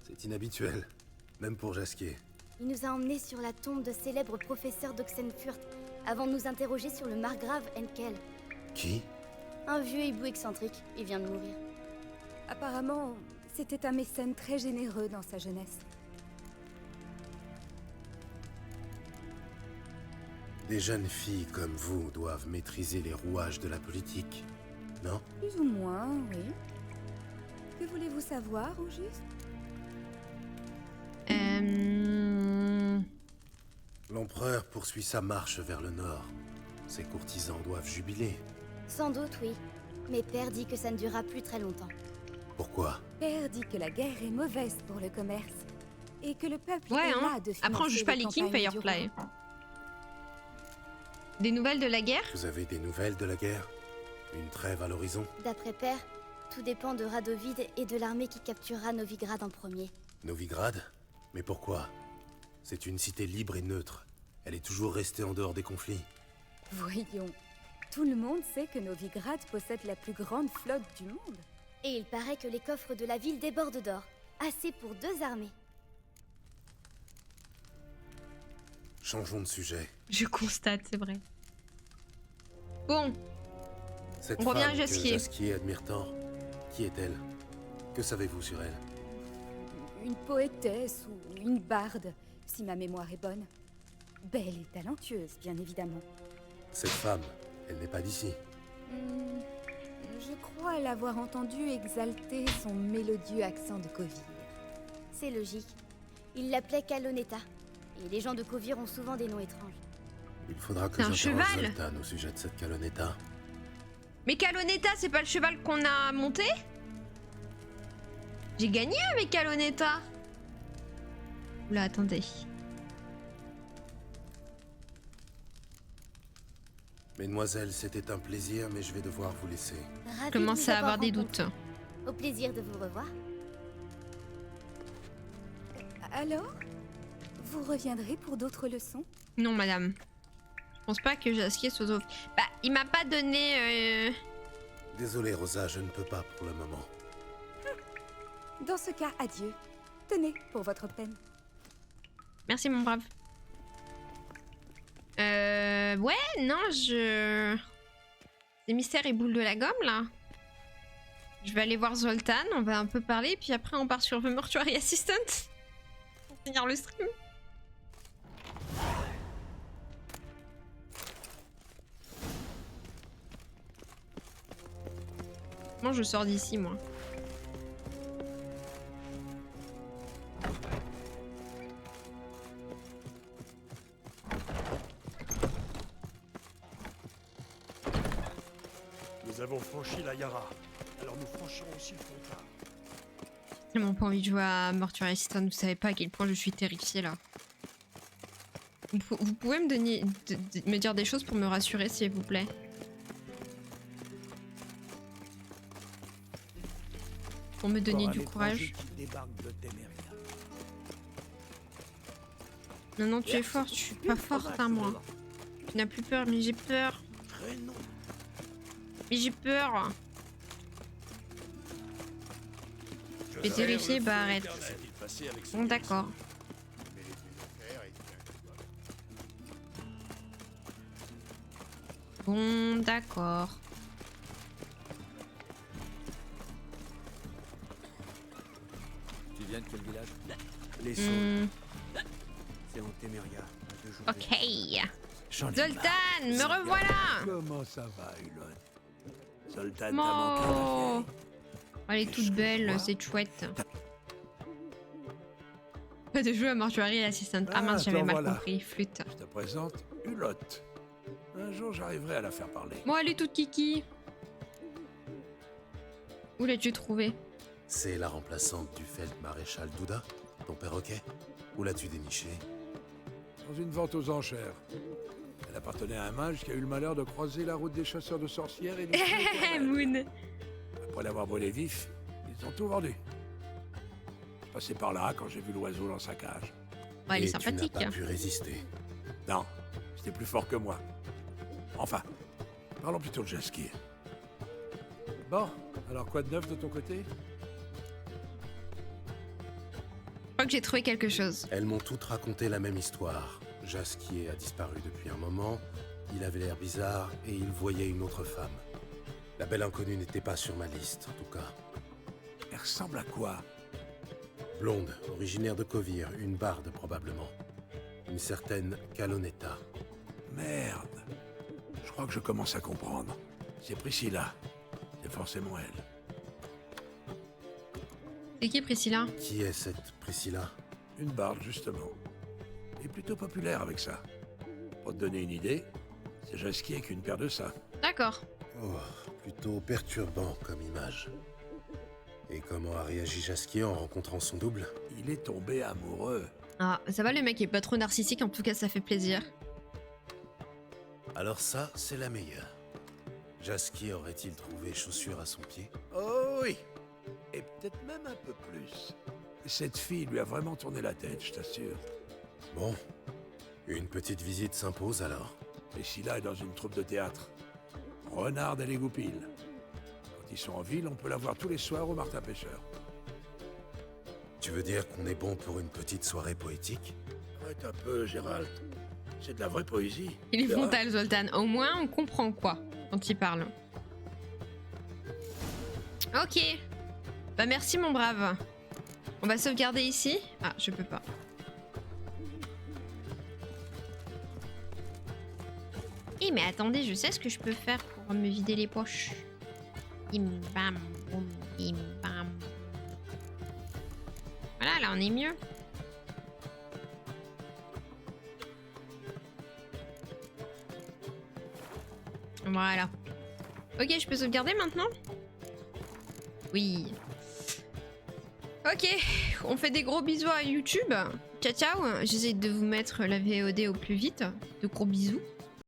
C'est inhabituel, même pour Jasquier. Il nous a emmenés sur la tombe de célèbre professeur d'Oxenfurt avant de nous interroger sur le margrave Henkel. Qui? Un vieux hibou excentrique, il vient de mourir. Apparemment, c'était un mécène très généreux dans sa jeunesse. Des jeunes filles comme vous doivent maîtriser les rouages de la politique, non? Plus ou moins, oui. Que voulez-vous savoir, au juste? L'empereur poursuit sa marche vers le nord. Ses courtisans doivent jubiler. Sans doute, oui. Mais Père dit que ça ne durera plus très longtemps. Pourquoi? Père dit que la guerre est mauvaise pour le commerce. Et que le peuple Ouais, est hein. là de Après, on financer juge pas les les King campagnes du Firefly. roi. Des nouvelles de la guerre? Vous avez des nouvelles de la guerre? Une trêve à l'horizon? D'après Père, tout dépend de Radovid et de l'armée qui capturera Novigrad en premier. Novigrad? Mais pourquoi? C'est une cité libre et neutre. Elle est toujours restée en dehors des conflits. Voyons. Tout le monde sait que Novigrad possède la plus grande flotte du monde. Et il paraît que les coffres de la ville débordent d'or. Assez pour 2 armées. Changeons de sujet. Je constate, c'est vrai. Bon, Cette On revient femme à que Jasquier. Jasquier admire tant, qui est-elle? Que savez-vous sur elle? Une poétesse ou une barde, si ma mémoire est bonne. Belle et talentueuse, bien évidemment. Cette femme, elle n'est pas d'ici. Je crois l'avoir entendu exalter son mélodieux accent de Covir. C'est logique. Il l'appelait Calonetta. Et les gens de Covir ont souvent des noms étranges. Il faudra que C'est un j'interroge cheval. Zoltan au sujet de cette Calonetta. Mais Calonetta, c'est pas le cheval qu'on a monté? J'ai gagné avec Calonetta. Oula, attendez. Mesdemoiselles, c'était un plaisir, mais je vais devoir vous laisser. Ravie Je commence de vous à avoir des rencontré. doutes. Au plaisir de vous revoir. Alors, vous reviendrez pour d'autres leçons? Non, madame. Je pense pas que Jasquier soit au... Bah, il m'a pas donné... Désolé, Rosa, je ne peux pas pour le moment. Dans ce cas, adieu. Tenez, pour votre peine. Merci, mon brave. Ouais, non, je... C'est mystère et boule de la gomme, là. Je vais aller voir Zoltan, on va un peu parler, puis après on part sur The Mortuary Assistant. Pour finir le stream. Comment je sors d'ici, moi? Nous avons franchi la Yara, alors nous franchirons aussi le Fontar. J'ai vraiment pas envie de jouer à Mortuary Assistant, vous savez pas à quel point je suis terrifiée là. Vous pouvez me donner, me dire des choses pour me rassurer, s'il vous plaît? Pour me donner du courage. Non, non, tu es forte, je suis pas forte, hein, moi. Tu n'as plus peur, mais j'ai peur. Mais j'ai peur. Je vais terrifier, bah arrête. Bon, d'accord. Bon, d'accord. Tu viens de quel village? Les Saules. C'est en Téméria. Ok. Zoltan, me revoilà. Comment ça va, Hulot? Zoltan Oh, elle est toute belle, c'est chouette. Pas de jouer à Mortuary Assistant. Ah mince, j'avais mal compris. Flûte. Je te présente Hulot. Un jour, j'arriverai à la faire parler. Bon, elle est toute kiki. Où l'as-tu trouvée? C'est la remplaçante du Feldmaréchal Douda, ton perroquet? Où l'as-tu déniché? Dans une vente aux enchères. Elle appartenait à un mage qui a eu le malheur de croiser la route des chasseurs de sorcières et des... Moon. Après l'avoir brûlé vif, ils ont tout vendu. Je passais par là quand j'ai vu l'oiseau dans sa cage. Ouais, elle est sympathique. Tu n'as pas pu résister. Non, c'était plus fort que moi. Enfin, parlons plutôt de Jasquier. Bon, alors quoi de neuf de ton côté? Je crois que j'ai trouvé quelque chose. Elles m'ont toutes raconté la même histoire. Jasquier a disparu depuis un moment, il avait l'air bizarre et il voyait une autre femme. La belle inconnue n'était pas sur ma liste, en tout cas. Elle ressemble à quoi? Blonde, originaire de Kovir, une barde probablement. Une certaine Calonetta. Merde. Je crois que je commence à comprendre. C'est Priscilla. C'est forcément elle. C'est qui Priscilla? Qui est cette Priscilla? Une barde, justement. Et plutôt populaire avec ça. Pour te donner une idée, c'est Jasquier qu'une paire de ça. D'accord. Oh, plutôt perturbant comme image. Et comment a réagi Jasquier en rencontrant son double? Il est tombé amoureux. Ah, ça va, le mec est pas trop narcissique, en tout cas ça fait plaisir. Alors ça, c'est la meilleure. Jasquier aurait-il trouvé chaussure à son pied? Oh oui. Et peut-être même un peu plus. Cette fille lui a vraiment tourné la tête, je t'assure. Bon, une petite visite s'impose alors. Priscilla est dans une troupe de théâtre. Renard et les Goupils. Quand ils sont en ville, on peut la voir tous les soirs au Martin Pêcheur. Tu veux dire qu'on est bon pour une petite soirée poétique? Arrête un peu, Gérald. C'est de la vraie poésie. Il est frontal, Zoltan. Au moins, on comprend quoi quand il parle. Ok. Bah merci, mon brave. On va sauvegarder ici. Ah, je peux pas. Eh mais attendez, je sais ce que je peux faire pour me vider les poches. Bim bam boum bim bam. Voilà, là on est mieux. Voilà. Ok, je peux sauvegarder maintenant? Oui. Ok, on fait des gros bisous à YouTube. Ciao ciao, j'essaie de vous mettre la VOD au plus vite. De gros bisous.